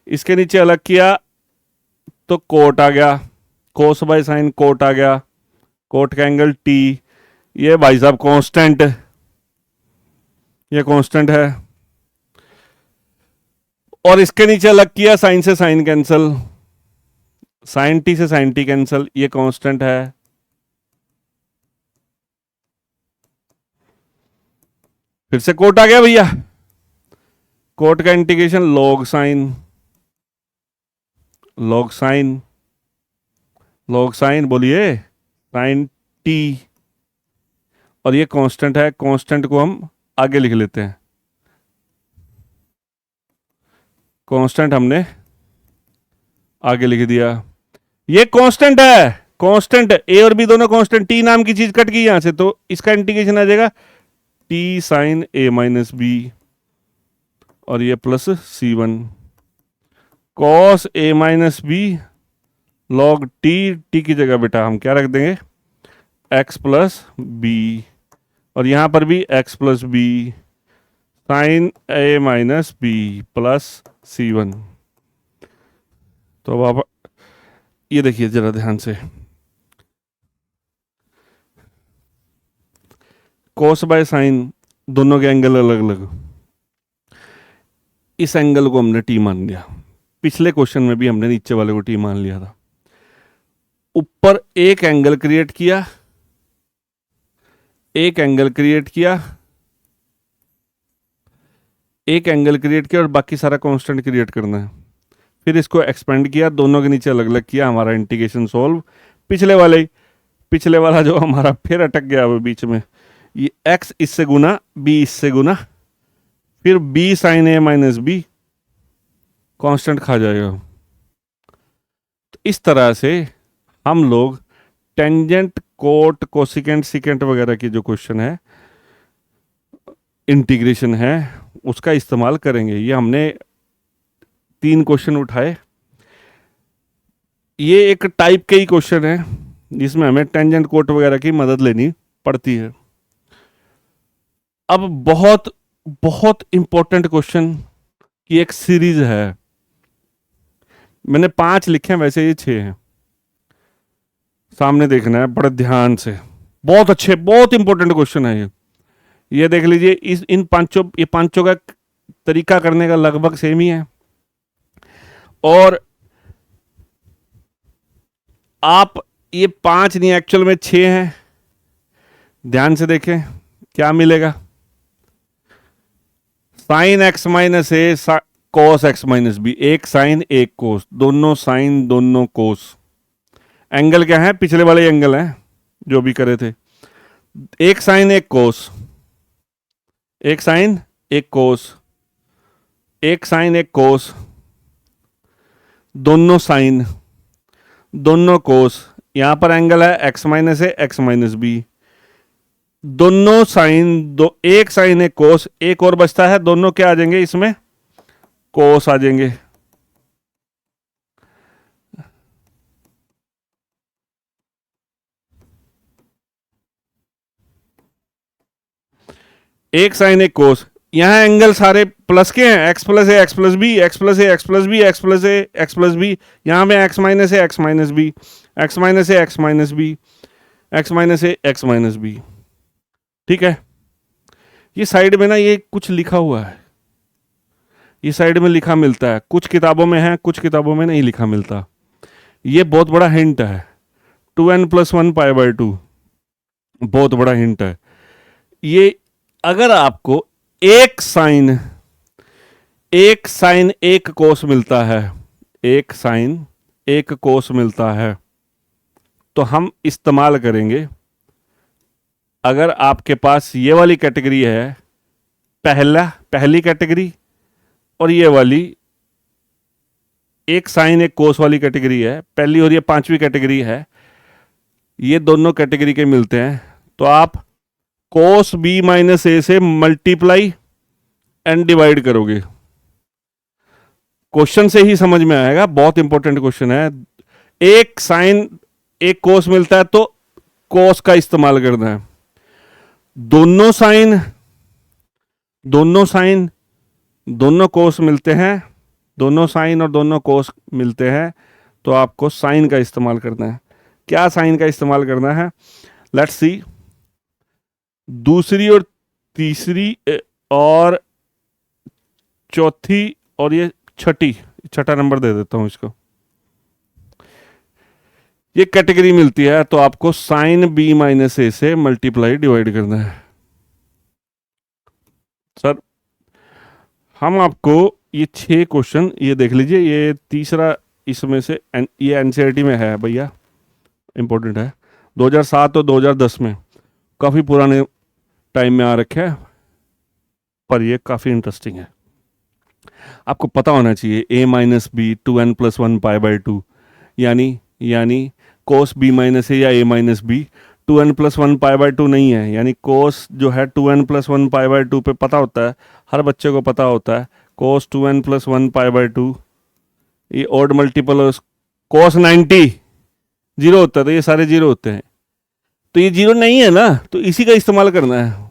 इसके नीचे अलग किया तो कोट आ गया, कोस बाय साइन कोट आ गया, कोट का एंगल टी। ये भाई साहब कांस्टेंट, ये कांस्टेंट है। और इसके नीचे अलग किया, साइन से साइन कैंसल, साइन टी से साइन टी कैंसल, ये कांस्टेंट है। फिर से कोट आ गया भैया, कोट का integration log sign, log sign, log sign बोलिए साइन टी। और ये कांस्टेंट है, कांस्टेंट को हम आगे लिख लेते हैं। कांस्टेंट हमने आगे लिख दिया। ये कांस्टेंट है, कांस्टेंट ए और बी दोनों कांस्टेंट। टी नाम की चीज कट गई यहां से, तो इसका इंटीग्रेशन आ जाएगा T sine A minus B और ये plus C1 cos A minus B log T. T की जगह बेटा हम क्या रख देंगे? एक्स प्लस बी, और यहाँ पर भी x plus B sign A minus B plus C1। तो अब आप ये देखिए जरा ध्यान से, कोस बाय साइन दोनों के एंगल अलग अलग, इस एंगल को हमने टी मान लिया। पिछले क्वेश्चन में भी हमने नीचे वाले को टी मान लिया था। ऊपर एक एंगल क्रिएट किया, एक एंगल क्रिएट किया, एक एंगल क्रिएट किया और बाकी सारा कांस्टेंट क्रिएट करना है। फिर इसको एक्सपेंड किया, दोनों के नीचे अलग अलग किया, हमारा इंटीग्रेशन सॉल्व। पिछले वाला जो हमारा फिर अटक गया वो बीच में, ये x इससे गुना b इससे गुना, फिर b sine a minus B constant खा जाएगा। तो इस तरह से हम लोग टेंजेंट, कोट, कोसिकेंट, सिकेंट वगैरह के जो क्वेश्चन है, इंटीग्रेशन है, उसका इस्तेमाल करेंगे। ये हमने 3 क्वेश्चन उठाए। ये एक टाइप के ही क्वेश्चन है जिसमें हमें टेंजेंट, कोट वगैरह की मदद लेनी पड़ती है। अब बहुत बहुत इंपॉर्टेंट क्वेश्चन की एक सीरीज है। मैंने 5 लिखे हैं, वैसे ये 6 हैं। सामने देखना है बड़े ध्यान से, बहुत अच्छे, बहुत इंपॉर्टेंट क्वेश्चन है ये देख लीजिए। इन पांचों का तरीका करने का लगभग सेम ही है, और आप ये 5 नहीं, एक्चुअल में 6 हैं। ध्यान से देखें क्या मिलेगा। साइन एक्स माइनस ए कॉस एक्स माइनस बी, एक साइन एक कोस, दोनों साइन दोनों कोस। एंगल क्या है? पिछले वाले एंगल हैं जो भी करे थे। एक साइन एक कोस, एक साइन एक कोस, एक साइन एक कोस, दोनों साइन दोनों कोस। यहां पर एंगल है x minus A x minus B, दोनों साइन एक साइन एक कोस, एक और बचता है, दोनों क्या आ जाएंगे इसमें? कोस आ जाएंगे। एक साइन एक कोस, यहां एंगल सारे प्लस के हैं, x plus A x plus B, x plus A x plus B, x plus A x plus B. यहां में x minus A x minus B, x minus A x minus B, x minus A x minus B. ठीक है, ये side में ना ये कुछ लिखा हुआ है, ये साइड में लिखा मिलता है, कुछ किताबों में है, कुछ किताबों में नहीं लिखा मिलता। ये बहुत बड़ा हिंट है, 2n+1 π/2 बहुत बड़ा हिंट है ये। अगर आपको एक साइन एक कोस मिलता है, एक साइन एक कोस मिलता है, तो हम इस्तेमाल करेंगे। अगर आपके पास ये वाली कैटेगरी है, पहली कैटेगरी, और ये वाली एक साइन एक कोस वाली कैटेगरी है पहली, और ये 5वीं कैटेगरी है, ये दोनों कैटेगरी के मिलते हैं, तो आप कोस बी माइनस ए से मल्टीप्लाई एंड डिवाइड करोगे। क्वेश्चन से ही समझ में आएगा, बहुत इंपॉर्टेंट क्वेश्चन है। एक साइन एक कोस मिलता है तो कोस का इस्तेमाल करना है। दोनों साइन दोनों कोस मिलते हैं, दोनों साइन और दोनों कोस मिलते हैं, तो आपको साइन का इस्तेमाल करना है। क्या साइन का इस्तेमाल करना है? Let's see. दूसरी और तीसरी और चौथी और ये छठा नंबर दे देता हूं इसको, ये कैटेगरी मिलती है, तो आपको साइन बी माइनस ए से मल्टीप्लाई डिवाइड करना है। सर हम आपको ये 6 क्वेश्चन, ये देख लीजिए, ये तीसरा इसमें से ये एनसीईआरटी में है भैया, इंपॉर्टेंट है, 2007 और 2010 में, काफ़ी पुराने टाइम में आ रखे है, पर ये काफ़ी इंटरेस्टिंग है। आपको पता होना चाहिए a माइनस बी 2n+1 π/2, यानी कोस b माइनस ए या a माइनस बी 2n+1 π/2 नहीं है, यानी कोस जो है 2n+1 π/2 पे पता होता है, हर बच्चे को पता होता है। कोस 2n+1 π/2 ये ऑड मल्टीपल, कोस 90 जीरो होता है, तो ये सारे जीरो होते हैं। तो ये जीरो नहीं है ना, तो इसी का इस्तेमाल करना है।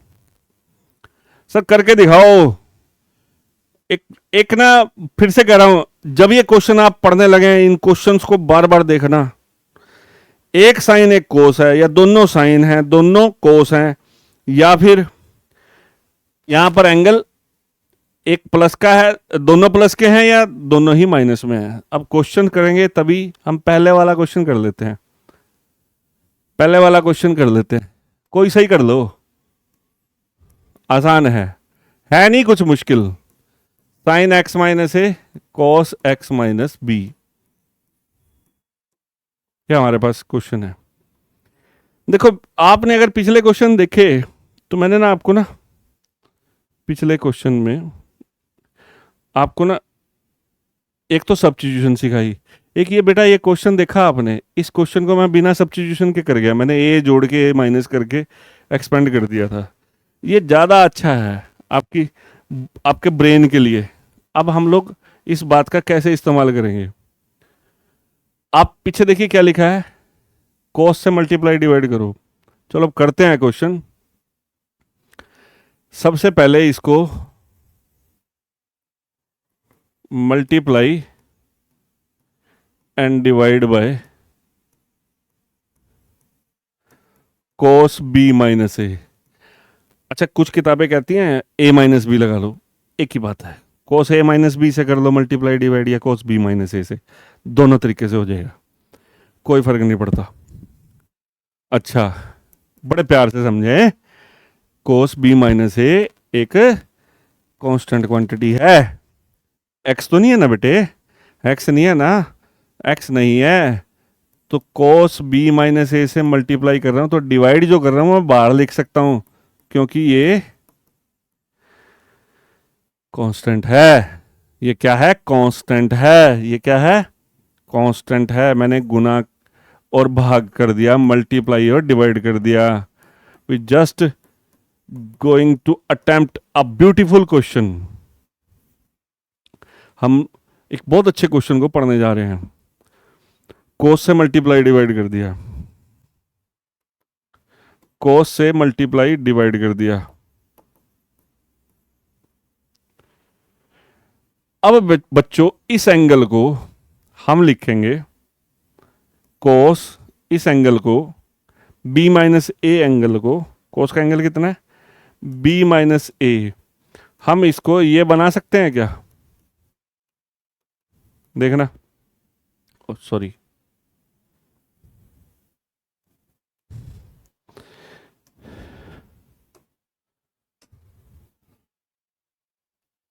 सर करके दिखाओ। एक एक ना, फिर से कह रहा हूं, जब ये क्वेश्चन आप पढ़ने लगे, इन क्वेश्चंस को बार बार देखना। एक साइन एक कोस है, या दोनों साइन है दोनों कोस हैं, या फिर यहां पर एंगल एक प्लस का है, दोनों प्लस के हैं, या दोनों ही माइनस में है। अब क्वेश्चन करेंगे तभी हम पहले वाला क्वेश्चन कर लेते हैं। पहले वाला क्वेश्चन कर लेते हैं, कोई सही कर लो, आसान है नहीं कुछ मुश्किल। साइन एक्स माइनस ए कॉस एक्स माइनस बी, क्या हमारे पास क्वेश्चन है। देखो आपने अगर पिछले क्वेश्चन देखे, तो मैंने ना आपको ना पिछले क्वेश्चन में आपको ना एक तो सब्स्टिट्यूशन सिखाई, एक ये बेटा ये क्वेश्चन देखा आपने, इस क्वेश्चन को मैं बिना सब्स्टिट्यूशन के कर गया, मैंने ए जोड़ के ए माइनस करके एक्सपेंड कर दिया था। ये ज़्यादा अच्छा है आपकी आपके ब्रेन के लिए। अब हम लोग इस बात का कैसे इस्तेमाल करेंगे, आप पीछे देखिए क्या लिखा है, कॉस से मल्टीप्लाई डिवाइड करो। चलो अब करते हैं क्वेश्चन। सबसे पहले इसको multiply and divide by cos B minus A. अच्छा कुछ किताबें कहती हैं ए माइनस बी लगा लो, एक ही बात है, कॉस ए माइनस बी से कर लो मल्टीप्लाई डिवाइड, या कॉस बी माइनस ए से, दोनों तरीके से हो जाएगा, कोई फर्क नहीं पड़ता। अच्छा बड़े प्यार से समझे, कोस बी माइनस ए एक कांस्टेंट क्वांटिटी है, एक्स तो नहीं है ना बेटे, एक्स नहीं है ना, एक्स नहीं है, तो कोस बी माइनस ए से मल्टीप्लाई कर रहा हूं, तो डिवाइड जो कर रहा हूं मैं बाहर लिख सकता हूं, क्योंकि ये कांस्टेंट है। ये क्या है, कांस्टेंट है। ये क्या है, कांस्टेंट है। मैंने गुना और भाग कर दिया, मल्टीप्लाई और डिवाइड कर दिया। We just going to attempt a beautiful question. हम एक बहुत अच्छे क्वेश्चन को पढ़ने जा रहे हैं। कोस से मल्टीप्लाई डिवाइड कर दिया, कोस से मल्टीप्लाई डिवाइड कर दिया। अब बच्चों इस एंगल को हम लिखेंगे कोस, इस एंगल को बी माइनस ए एंगल को, कोस का एंगल कितना है, बी माइनस ए, हम इसको ये बना सकते हैं क्या, देखना, सॉरी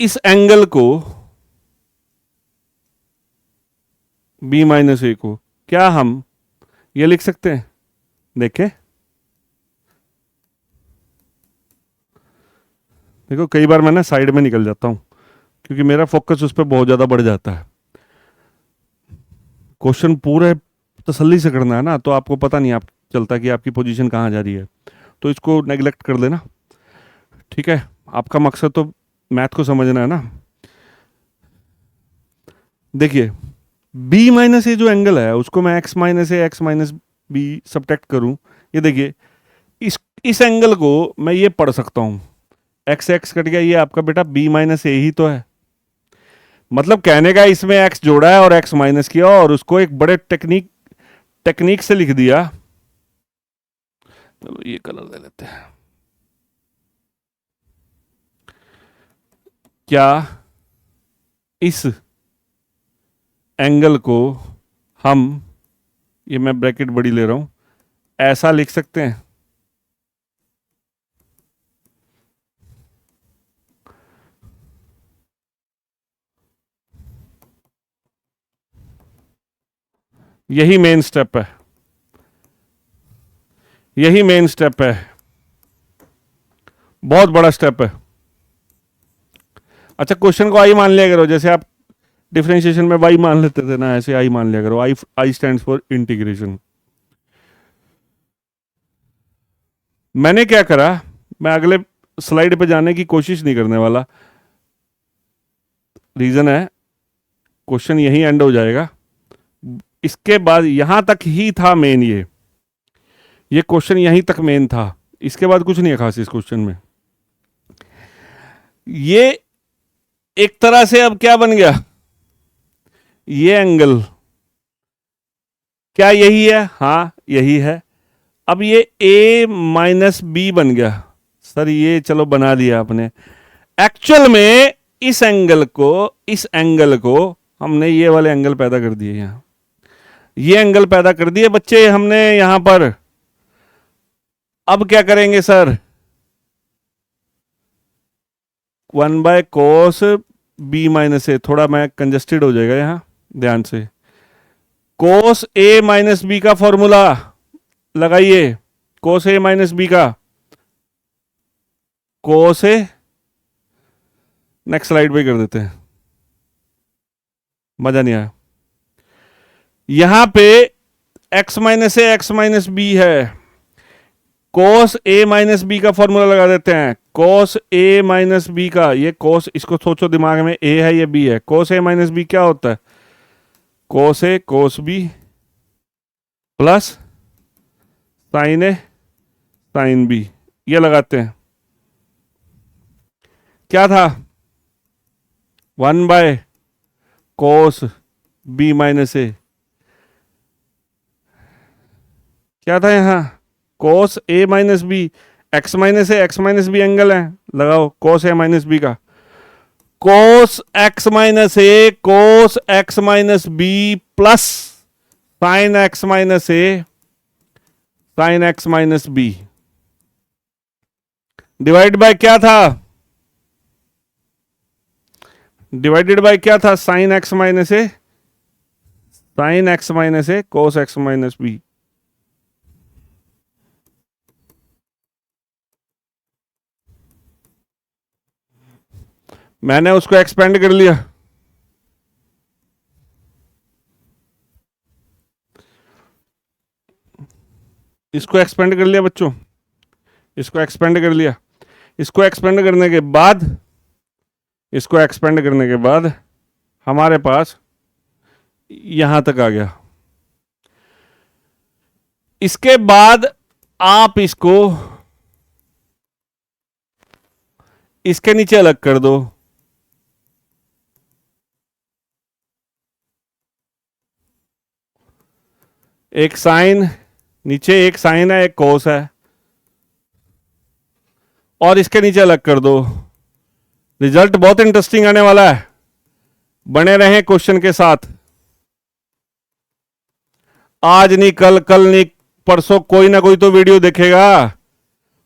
इस एंगल को बी माइनस ए को क्या हम ये लिख सकते हैं, देखें, देखो कई बार मैं ना साइड में निकल जाता हूं, क्योंकि मेरा फोकस उस पर बहुत ज़्यादा बढ़ जाता है। क्वेश्चन पूरे तसल्ली से करना है ना, तो आपको पता नहीं आप चलता कि आपकी पोजीशन कहाँ जा रही है, तो इसको नेग्लेक्ट कर देना, ठीक है। आपका मकसद तो मैथ को समझना है ना। देखिए बी माइनस ए जो एंगल है उसको मैं x minus A x minus B subtract करूं, ये देखिए इस एंगल को मैं ये पढ़ सकता हूं, एक्स एक्स कट गया, ये आपका बेटा बी माइनस ए ही तो है। मतलब कहने का इसमें एक्स जोड़ा है और एक्स माइनस किया, और उसको एक बड़े टेक्निक से लिख दिया। चलो ये कलर ले लेते हैं। क्या इस एंगल को हम, ये मैं ब्रैकेट बड़ी ले रहा हूं, ऐसा लिख सकते हैं, यही मेन स्टेप है, यही मेन स्टेप है, बहुत बड़ा स्टेप है। अच्छा क्वेश्चन को आई मान लिया करो, जैसे आप डिफरेंशिएशन में वाई मान लेते थे ना, ऐसे आई मान लिया करो, आई स्टैंड्स फॉर इंटीग्रेशन। मैंने क्या करा, मैं अगले स्लाइड पे जाने की कोशिश नहीं करने वाला, रीजन है क्वेश्चन यही एंड हो जाएगा, इसके बाद यहां तक ही था मेन, ये क्वेश्चन यहीं तक मेन था, इसके बाद कुछ नहीं है खास इस क्वेश्चन में। ये एक तरह से अब क्या बन गया, ये एंगल क्या यही है? हाँ यही है। अब ये a माइनस बी बन गया। सर ये चलो बना लिया आपने, एक्चुअल में इस एंगल को हमने ये वाले एंगल पैदा कर दिए, यहां ये एंगल पैदा कर दिए बच्चे हमने यहां पर। अब क्या करेंगे सर, 1/cos b माइनस ए, थोड़ा मैं कंजस्टेड हो जाएगा यहां, ध्यान से। cos a माइनस बी का फॉर्मूला लगाइए, cos a माइनस बी का, cos a, नेक्स्ट स्लाइड पे कर देते हैं, मजा नहीं आया। यहां पे x minus A x minus B है, cos a माइनस बी का फॉर्मूला लगा देते हैं, cos a माइनस बी का, ये cos, इसको सोचो दिमाग में, a है ये b है, cos a माइनस बी क्या होता है, cos a cos b plus sin a sin b, ये लगाते हैं। क्या था, 1/cos b माइनस ए, क्या था यहां, cos a minus B, x minus B angle है, लगाओ cos a माइनस बी का, cos x minus A cos x minus B plus sin x minus A sin x minus B, divide by क्या था, divided by क्या था, sin x minus A cos x minus B. मैंने उसको expand कर लिया, इसको एक्सपेंड कर लिया बच्चों, इसको एक्सपेंड कर लिया, इसको एक्सपेंड करने के बाद, इसको एक्सपेंड करने के बाद हमारे पास यहां तक आ गया। इसके बाद आप इसको इसके नीचे अलग कर दो, एक साइन नीचे, एक साइन है एक कोस है, और इसके नीचे अलग कर दो। रिजल्ट बहुत इंटरेस्टिंग आने वाला है, बने रहें क्वेश्चन के साथ। आज नहीं कल, कल नहीं परसों, कोई ना कोई तो वीडियो देखेगा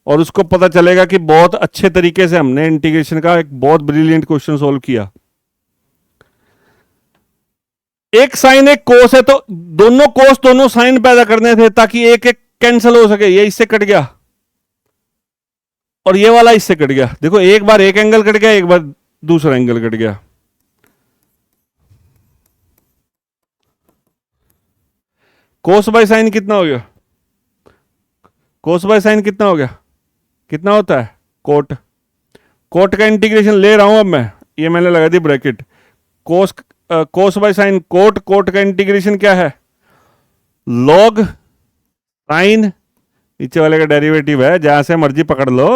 और उसको पता चलेगा कि बहुत अच्छे तरीके से हमने इंटीग्रेशन का एक बहुत ब्रिलियंट क्वेश्चन सोल्व किया। एक साइन एक कोस है, तो दोनों कोस दोनों साइन पैदा करने थे ताकि एक एक कैंसिल हो सके। ये इससे कट गया और ये वाला इससे कट गया। देखो एक बार एक एंगल कट गया, एक बार दूसरा एंगल कट गया। कोस बाय साइन कितना हो गया, कोस बाय साइन कितना हो गया, कितना होता है कोट, कोट का इंटीग्रेशन ले रहा हूं अब मैं, ये मैंने लगा दी bracket, cos cos by sine cot, cot का इंटीग्रेशन क्या है, लॉग साइन, नीचे वाले का डेरिवेटिव है, जहां से मर्जी पकड़ लो,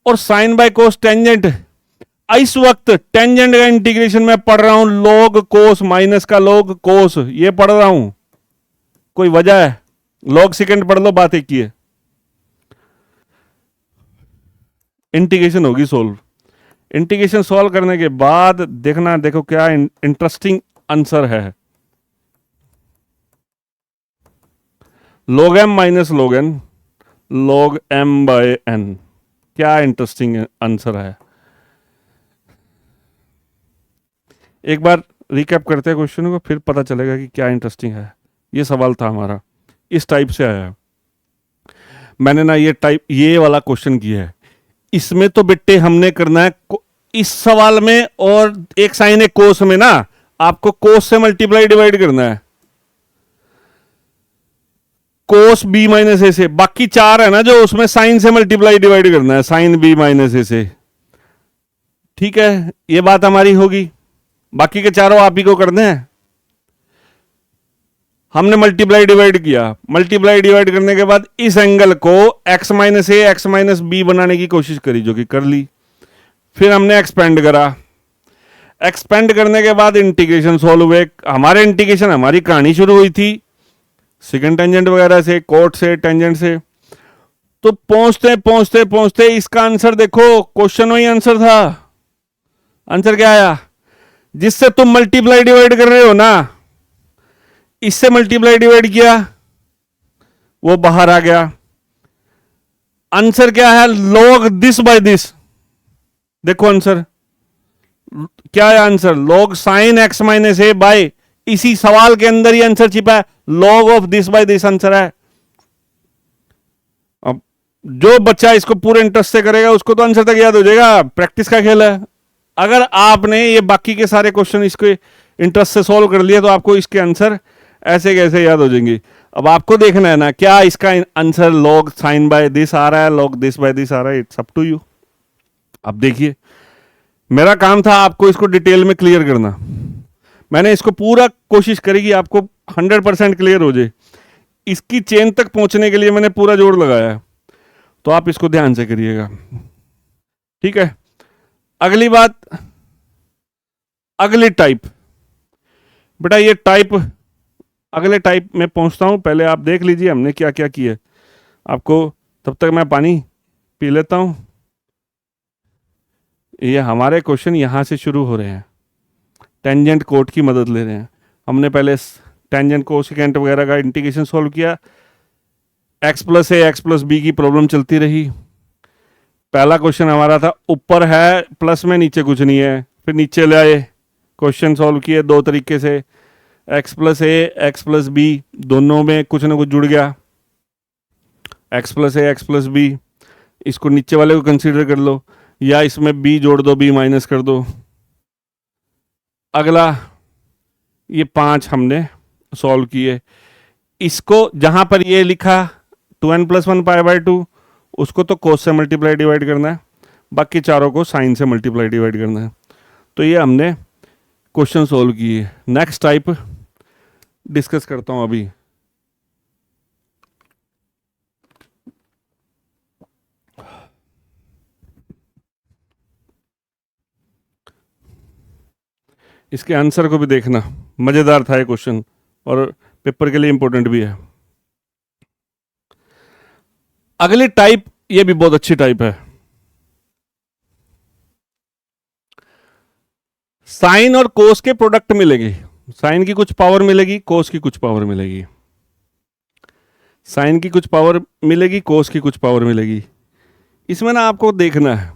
और साइन बाय कोस टेंजेंट। इस वक्त टेंजेंट का इंटीग्रेशन मैं पढ़ रहा हूं लॉग कोस माइनस का लॉग कोस, ये पढ़ रहा हूं, कोई वजह है, लॉग सेकंड पढ़ लो, बात एक ही है। इंटीग्रेशन होगी सोल्व, इंटीग्रेशन सॉल्व करने के बाद देखना, देखो क्या इंटरेस्टिंग आंसर है। log m minus log n log m by n, क्या इंटरेस्टिंग आंसर है। एक बार रिकैप करते हैं क्वेश्चन को, फिर पता चलेगा कि क्या इंटरेस्टिंग है। ये सवाल था हमारा, इस टाइप से आया। मैंने ना ये वाला क्वेश्चन किया है, इसमें तो बेटे हमने करना है इस सवाल में, और एक साइन एक कोस में ना आपको कोस से मल्टीप्लाई डिवाइड करना है, कोस बी माइनस ए से, बाकी चार है ना जो उसमें साइन से मल्टीप्लाई डिवाइड करना है, साइन बी माइनस ए से। ठीक है, ये बात हमारी होगी, बाकी के चारों आप ही को करने हैं। हमने मल्टीप्लाई डिवाइड किया, मल्टीप्लाई डिवाइड करने के बाद इस एंगल को x minus A x minus B बनाने की कोशिश करी, जो कि कर ली। फिर हमने एक्सपेंड करा, एक्सपेंड करने के बाद इंटीग्रेशन सॉल्व हुए। हमारे इंटीग्रेशन, हमारी कहानी शुरू हुई थी सेकंड टेंजेंट वगैरह से, कोट से, टेंजेंट से। तो पहुंचते पहुंचते पहुंचते इसका आंसर देखो, क्वेश्चन वही आंसर था। आंसर क्या आया? जिससे तुम मल्टीप्लाई डिवाइड कर रहे हो ना, इससे मल्टीप्लाई डिवाइड किया, वो बाहर आ गया। आंसर क्या है? Log this by this. देखो आंसर क्या है, answer log sine x minus A by, इसी सवाल के अंदर ही आंसर छिपा है, log of this by this answer है। अब जो बच्चा इसको पूरे इंटरेस्ट से करेगा उसको तो आंसर तक याद हो जाएगा, प्रैक्टिस का खेल है। अगर आपने ये बाकी के सारे क्वेश्चन इसके इंटरेस्ट से सॉल्व कर लिया तो आपको इसके आंसर ऐसे कैसे याद हो जाएंगे। अब आपको देखना है ना, क्या इसका answer log sine by this आ रहा है, लॉग दिस बाय दिस आ रहा है, इट्स अप टू यू। अब देखिए, मेरा काम था आपको इसको डिटेल में क्लियर करना। मैंने इसको पूरा कोशिश करी कि आपको 100% क्लियर हो जाए। इसकी चेन तक पहुंचने के लिए मैंने पूरा जोर लगाया है, तो आप इसको ध्यान से करिएगा, ठीक है। अगली बात, अगली टाइप। बेटा ये टाइप, अगले टाइप में पहुंचता हूं, पहले आप देख लीजिए हमने क्या क्या किया। आपको तब तक मैं पानी पी लेता हूं। ये हमारे क्वेश्चन यहां से शुरू हो रहे हैं, टेंजेंट कोट की मदद ले रहे हैं। हमने पहले टेंजेंट कोसेकेंट वगैरह का इंटीग्रेशन सॉल्व किया, x plus A x plus B की प्रॉब्लम चलती रही। पहला क्वेश्चन हमारा था ऊपर है प्लस में, नीचे कुछ नहीं है, फिर नीचे ले आए, क्वेश्चन सॉल्व किए दो तरीके से, x plus A x plus B, दोनों में कुछ ना कुछ जुड़ गया, x plus A x plus B, इसको नीचे वाले को कंसीडर कर लो, या इसमें b जोड़ दो, b माइनस कर दो। अगला ये 5 हमने सॉल्व किए। इसको जहां पर ये लिखा 2n प्लस 1 पाई बाई 2, उसको तो कोस से मल्टीप्लाई डिवाइड करना है, बाकी चारों को साइन से मल्टीप्लाई डिवाइड करना है। तो ये हमने क्वेश्चन सॉल्व किए। नेक्स्ट टाइप डिस्कस करता हूं अभी। इसके आंसर को भी देखना, मजेदार था ये क्वेश्चन और पेपर के लिए इंपॉर्टेंट भी है। अगली टाइप, ये भी बहुत अच्छी टाइप है। साइन और कोस के प्रोडक्ट मिलेगी, साइन की कुछ पावर मिलेगी, कोस की कुछ पावर मिलेगी। साइन की कुछ पावर मिलेगी, कोस की कुछ पावर मिलेगी। इसमें ना आपको देखना है,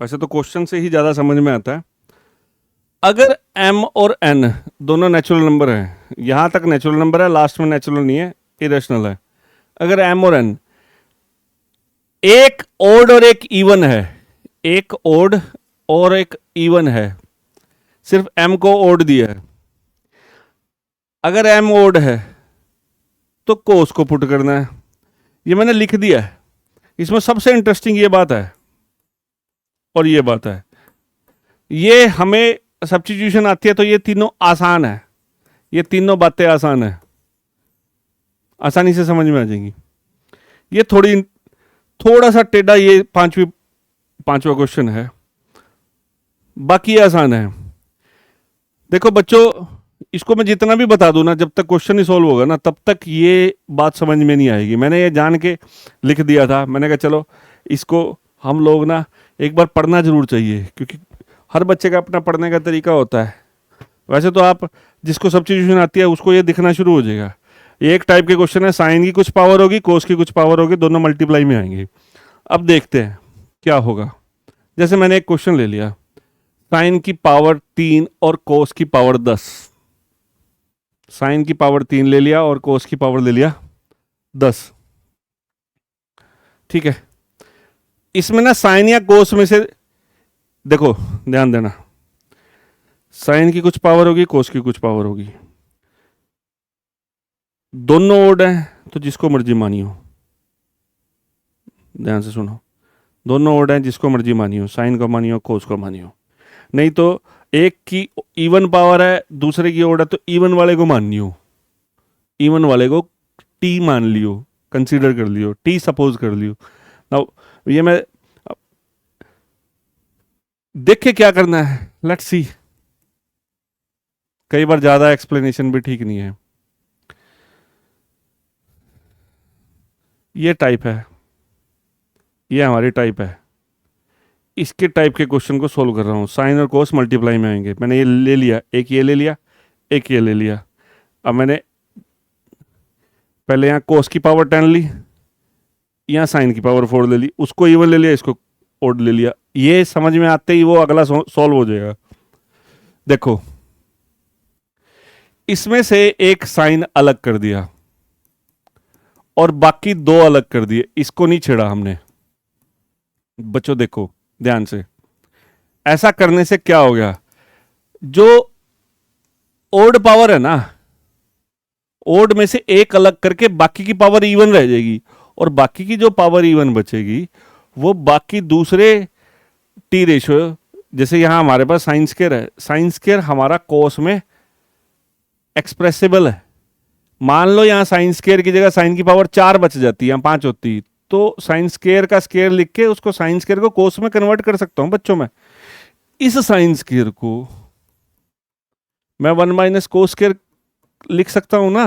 वैसे तो क्वेश्चन से ही ज्यादा समझ में आता है। अगर m और n दोनों नेचुरल नंबर है, यहां तक नेचुरल नंबर है, लास्ट में नेचुरल नहीं है, इरेशनल है। अगर m और n, एक ओड और एक इवन है, एक ओड और एक इवन है, सिर्फ m को ओड दिया है। अगर m ओड है तो कोस को पुट करना है, ये मैंने लिख दिया है। इसमें सबसे इंटरेस्टिंग ये बात है और ये बात है, ये हमें सब्स्टिट्यूशन आती है तो ये तीनों आसान है, ये तीनों बातें आसान है, आसानी से समझ में आ जाएंगी। ये थोड़ा सा टेढ़ा ये पांचवा क्वेश्चन है, बाकी आसान है। देखो बच्चों, इसको मैं जितना भी बता दूं ना, जब तक क्वेश्चन ही सॉल्व होगा ना, तब तक ये बात समझ में नहीं आएगी। मैंने ये जान के लिख दिया था, मैंने कहा चलो इसको हम लोग ना एक बार पढ़ना जरूर चाहिए, क्योंकि हर बच्चे का अपना पढ़ने का तरीका होता है। वैसे तो आप जिसको सब्स्टिट्यूशन आती है उसको ये दिखना शुरू हो जाएगा। ये एक टाइप के क्वेश्चन है, साइन की कुछ पावर होगी, कोस की कुछ पावर होगी, दोनों मल्टीप्लाई में आएंगे। अब देखते हैं क्या होगा। जैसे मैंने एक क्वेश्चन ले लिया, साइन की पावर 3 और कोस की पावर 10। साइन की पावर 3 ले लिया और कोस की पावर ले लिया 10, ठीक है। इसमें ना साइन या कोस में से देखो, ध्यान देना, साइन की कुछ पावर होगी, कोस की कुछ पावर होगी, दोनों ओड हैं तो जिसको मर्जी मानियो। ध्यान से सुनो, दोनों ओड हैं, जिसको मर्जी मानियो, साइन को मानियो, कोस को मानियो। नहीं तो एक की इवन पावर है, दूसरे की ओड है, तो इवन वाले को मानियो। इवन वाले को टी मान लियो, कंसीडर कर लियो, टी सपोज कर लियो। नाउ ये मैं देख के क्या करना है, लेट्स सी। कई बार ज्यादा एक्सप्लेनेशन भी ठीक नहीं है। ये टाइप है, ये हमारी टाइप है। इसके टाइप के क्वेश्चन को सोल्व कर रहा हूँ। साइन और कोस मल्टीप्लाई में आएंगे। मैंने ये ले लिया, एक ये ले लिया, एक ये ले लिया। अब मैंने पहले यहाँ कोस की पावर 10 ली, यहाँ साइन की पावर 4 ले ली, उसको इवन ले लिया, इसको ओड ले लिया। ये समझ में आते ही वो अगला सॉल्व हो जाएगा। देखो, इसमें से एक साइन अलग कर दिया और बाकी दो अलग कर दिए, इसको नहीं छेड़ा हमने। बच्चों देखो ध्यान से, ऐसा करने से क्या हो गया, जो ओड पावर है ना, ओड में से एक अलग करके बाकी की पावर इवन रह जाएगी, और बाकी की जो पावर इवन बचेगी वो बाकी दूसरे टी रेशियो, जैसे यहां हमारे पास साइन स्क्वायर है, साइन स्क्वायर हमारा कोस में एक्सप्रेसिबल है। मान लो यहां साइन स्क्वायर की जगह साइन की पावर 4 बच जाती, यहां 5 होती, तो साइन स्क्वायर का स्क्वायर लिख के उसको साइन स्क्वायर को कोस में कन्वर्ट कर सकता हूं बच्चों में। इस साइन स्क्वायर को मैं 1 माइनस कोस स्क्वायर लिख सकता हूं ना।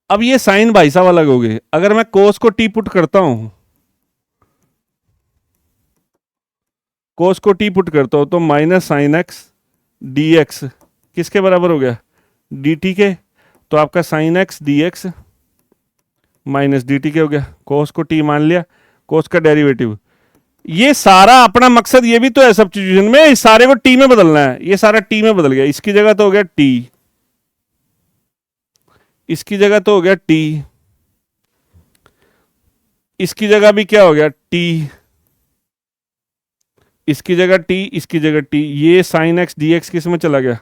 अब ये साइन भाई साहब अलग हो गए। अगर मैं कोस को टी पुट करता हूं, कोस को टी पुट करता हूं तो minus sine x D x किसके बराबर हो गया, डी टी के। तो आपका sine x D x minus D T के हो गया। कोस को टी मान लिया, कोस का डेरिवेटिव। ये सारा अपना मकसद ये भी तो है सब्स्टिट्यूशन में, इस सारे को टी में बदलना है। ये सारा टी में बदल गया, इसकी जगह तो हो गया टी, इसकी जगह तो हो गया टी, इसकी जगह भी क्या हो गया टी, इसकी जगह टी, इसकी जगह टी। ये साइन एक्स डी एक्स किस में चला गया,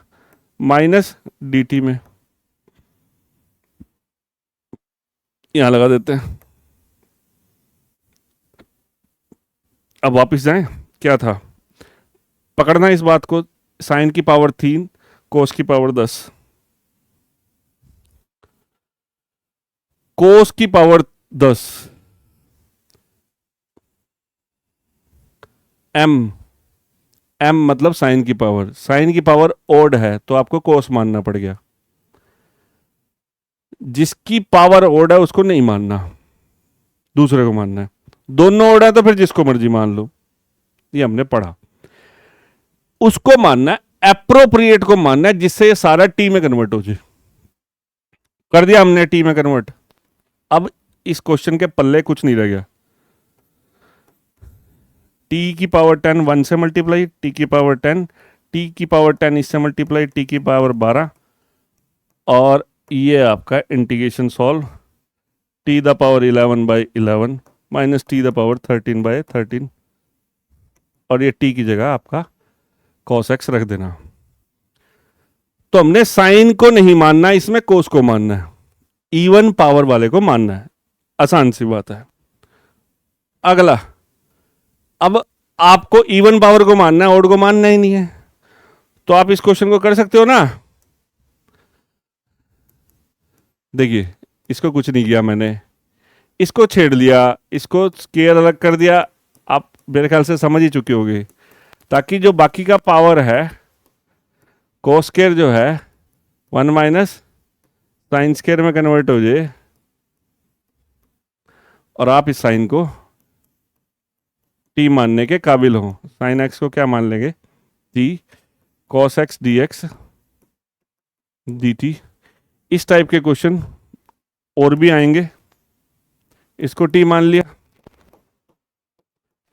माइनस डी टी में। यहां लगा देते हैं। अब वापस जाएं, क्या था पकड़ना इस बात को, साइन की पावर 3, कोस की पावर 10, कोस की पावर 10 एम, एम मतलब साइन की पावर, साइन की पावर ओड है तो आपको कोस मानना पड़ गया। जिसकी पावर ओड है उसको नहीं मानना, दूसरे को मानना है। दोनों ओड है तो फिर जिसको मर्जी मान लो, ये हमने पढ़ा। उसको मानना है, एप्रोप्रिएट को मानना है, जिससे ये सारा टी में कन्वर्ट हो जाए। कर दिया हमने टी में कन्वर्ट। अब इस क्वेश्चन के पल्ले कुछ नहीं रह गया। टी की पावर 10 1 से मल्टीप्लाई, टी की पावर 10, टी की पावर 10 इससे मल्टीप्लाई, टी की पावर 12, और ये आपका integration solve, T the power 11 by 11 minus T the power 13 by 13, और ये टी की जगह आपका cos x रख देना। तो हमने साइन को नहीं मानना, इसमें कोस को मानना है, इवन पावर वाले को मानना है। आसान सी बात है। अगला, अब आपको इवन पावर को मानना है, ओड को मानना ही नहीं है, तो आप इस क्वेश्चन को कर सकते हो ना। देखिए, इसको कुछ नहीं किया मैंने, इसको छेड़ लिया, इसको स्केयर अलग कर दिया। आप मेरे ख्याल से समझ ही चुके होंगे, ताकि जो बाकी का पावर है कोस स्केयर जो है 1 माइनस साइन स्केयर में कन्वर्ट हो जाए, और आप इस साइन को टी मानने के काबिल हो। साइन एक्स को क्या मान लेंगे, T, cos x D x D T. इस टाइप के क्वेश्चन और भी आएंगे। इसको टी मान लिया,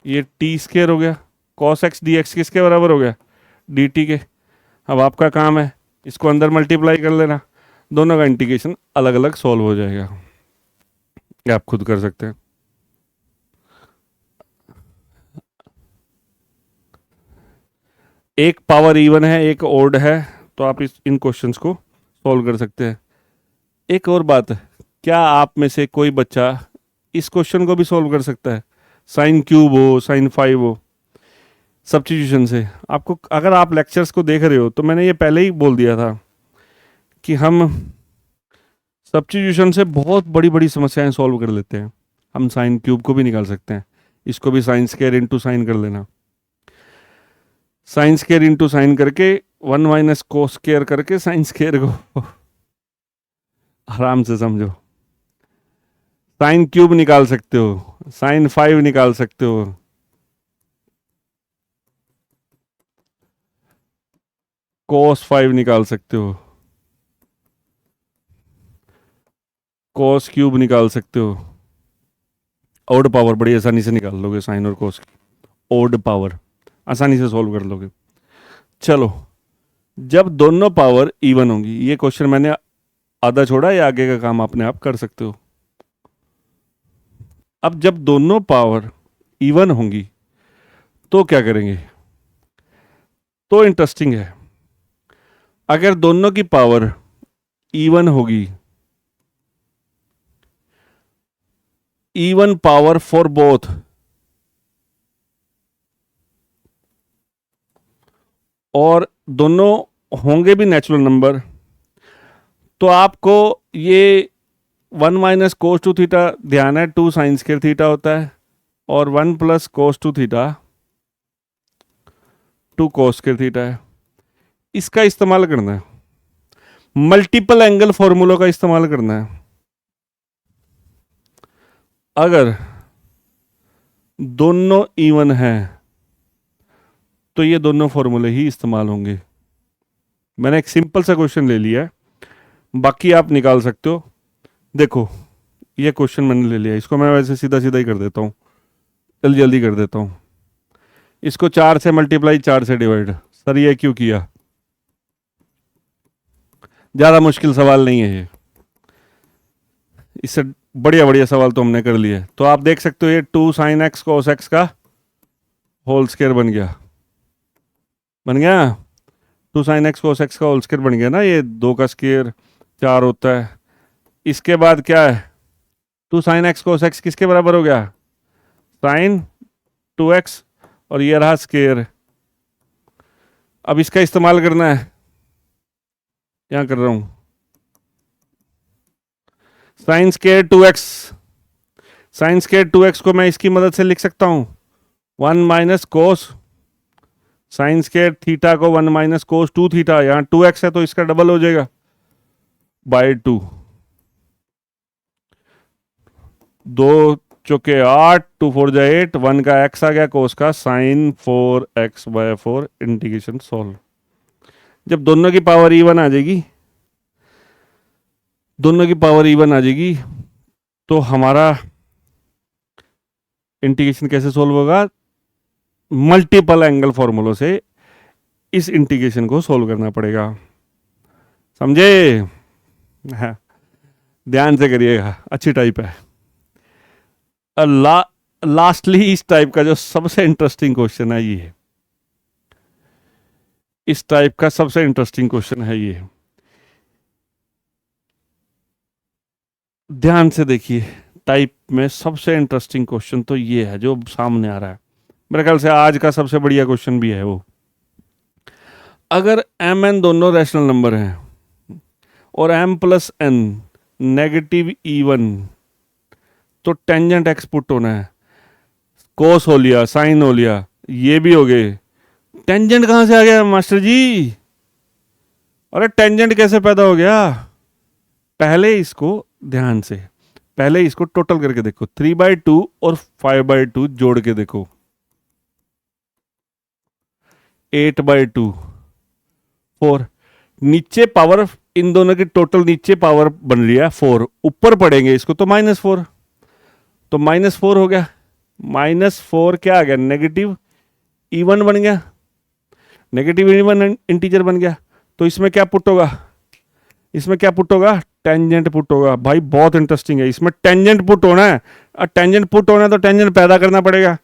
ये टी स्केयर हो गया, कॉस एक्स डी एक्स किसके बराबर हो गया, डी टी के। अब आपका काम है इसको अंदर मल्टीप्लाई कर लेना, दोनों का इंटीग्रेशन अलग अलग सॉल्व हो जाएगा। ये आप खुद कर सकते हैं। एक पावर इवन है, एक ओड है, तो आप इन क्वेश्चंस को सॉल्व कर सकते हैं। एक और बात है, क्या आप में से कोई बच्चा इस क्वेश्चन को भी सॉल्व कर सकता है, साइन क्यूब हो, साइन 5 हो। सब्स्टिट्यूशन से। आपको अगर आप लेक्चर्स को देख रहे हो तो मैंने ये पहले ही बोल दिया था कि हम सब्स्टिट्यूशन से बहुत बड़ी बड़ी समस्याएं सॉल्व कर लेते हैं। हम साइन क्यूब को भी निकाल सकते हैं, इसको भी साइन स्क्वायर इंटू साइन कर लेना, साइन स्क्वायर इंटू साइन करके 1 माइनस कोस स्क्वायर करके साइन स्क्वायर को आराम से समझो। साइन क्यूब निकाल सकते हो, साइन 5 निकाल सकते हो, कोस 5 निकाल सकते हो, कोस क्यूब निकाल सकते हो, ओड पावर बड़ी आसानी से निकाल लोगे, साइन और कोस की ओड पावर आसानी से सॉल्व कर लोगे। चलो, जब दोनों पावर इवन होंगी, ये क्वेश्चन मैंने आधा छोड़ा, या आगे का काम अपने आप कर सकते हो। अब जब दोनों पावर इवन होंगी तो क्या करेंगे, तो इंटरेस्टिंग है। अगर दोनों की पावर इवन होगी, इवन पावर फॉर बोथ, और दोनों होंगे भी नेचुरल नंबर, तो आपको ये 1 माइनस कोस टू थीटा ध्यान है, 2 साइन स्क्वायर थीटा होता है, और 1 plus cos two theta 2 cos square theta है। इसका इस्तेमाल करना है, मल्टीपल एंगल फॉर्मूलों का इस्तेमाल करना है। अगर दोनों इवन हैं तो ये दोनों फॉर्मूले ही इस्तेमाल होंगे। मैंने एक सिंपल सा क्वेश्चन ले लिया है, बाकी आप निकाल सकते हो। देखो, ये क्वेश्चन मैंने ले लिया, इसको मैं वैसे सीधा सीधा ही कर देता हूँ, जल्दी जल्दी कर देता हूँ। इसको 4 से मल्टीप्लाई, 4 से डिवाइड। सर ये क्यों किया? ज़्यादा मुश्किल सवाल नहीं है ये, इससे बढ़िया बढ़िया सवाल तो हमने कर लिए। तो आप देख सकते हो ये 2 साइन एक्स कोस एक्स का होल स्क्वायर बन गया, बन गया 2 साइन एक्स कोस एक्स का होल स्क्वायर बन गया ना। ये 2 का स्क्वायर 4 होता है। इसके बाद क्या है, 2 साइन एक्स कोस एक्स किसके बराबर हो गया, साइन 2x, और ये रहा स्क्वायर। अब इसका इस्तेमाल करना है, यहाँ कर रहा हूं, sine square 2x, sine square 2x को मैं इसकी मदद से लिख सकता हूं 1 minus cos sine square theta को 1 माइनस कोस 2 थीटा, यहाँ 2x है तो इसका डबल हो जाएगा बाय 2। 2 चौके 8, 2 4 जा 8, 1 का x आ गया कोस का sign 4x bye 4, integration solve. जब दोनों की पावर इवन आ जाएगी, दोनों की पावर इवन आ जाएगी, तो हमारा इंटीग्रेशन कैसे सॉल्व होगा, मल्टीपल एंगल फॉर्मूलों से इस इंटीग्रेशन को सॉल्व करना पड़ेगा। समझे? हाँ, ध्यान से करिएगा, अच्छी टाइप है। लास्टली इस टाइप का जो सबसे इंटरेस्टिंग क्वेश्चन है ये, इस टाइप का सबसे इंटरेस्टिंग क्वेश्चन है ये, ध्यान से देखिए। टाइप में सबसे इंटरेस्टिंग क्वेश्चन तो ये है जो सामने आ रहा है, मेरे ख्याल से आज का सबसे बढ़िया क्वेश्चन भी है वो। अगर एम एन दोनों रैशनल नंबर हैं और M plus N negative even, तो टेंजेंट एक्स पुट होना है। कोस हो लिया, साइन हो लिया, ये भी हो गए। टेंजेंट कहां से आ गया मास्टर जी? अरे टेंजेंट कैसे पैदा हो गया? पहले इसको ध्यान से, पहले इसको टोटल करके देखो, 3/2 और 5/2 जोड़ के देखो, 8/2 4। नीचे पावर, इन दोनों की टोटल नीचे पावर बन रही है 4, ऊपर पड़ेंगे इसको तो -4, तो -4 हो गया। -4 क्या आ गया, नेगेटिव इवन बन गया, नेगेटिव इवन इंटीजर बन गया। तो इसमें क्या पुट होगा, इसमें क्या पुट होगा, टेंजेंट पुट होगा। भाई बहुत इंटरेस्टिंग है, इसमें टेंजेंट पुट होना है, और टेंजेंट पुट होना है तो टेंजेंट पैदा करना पड़ेगा।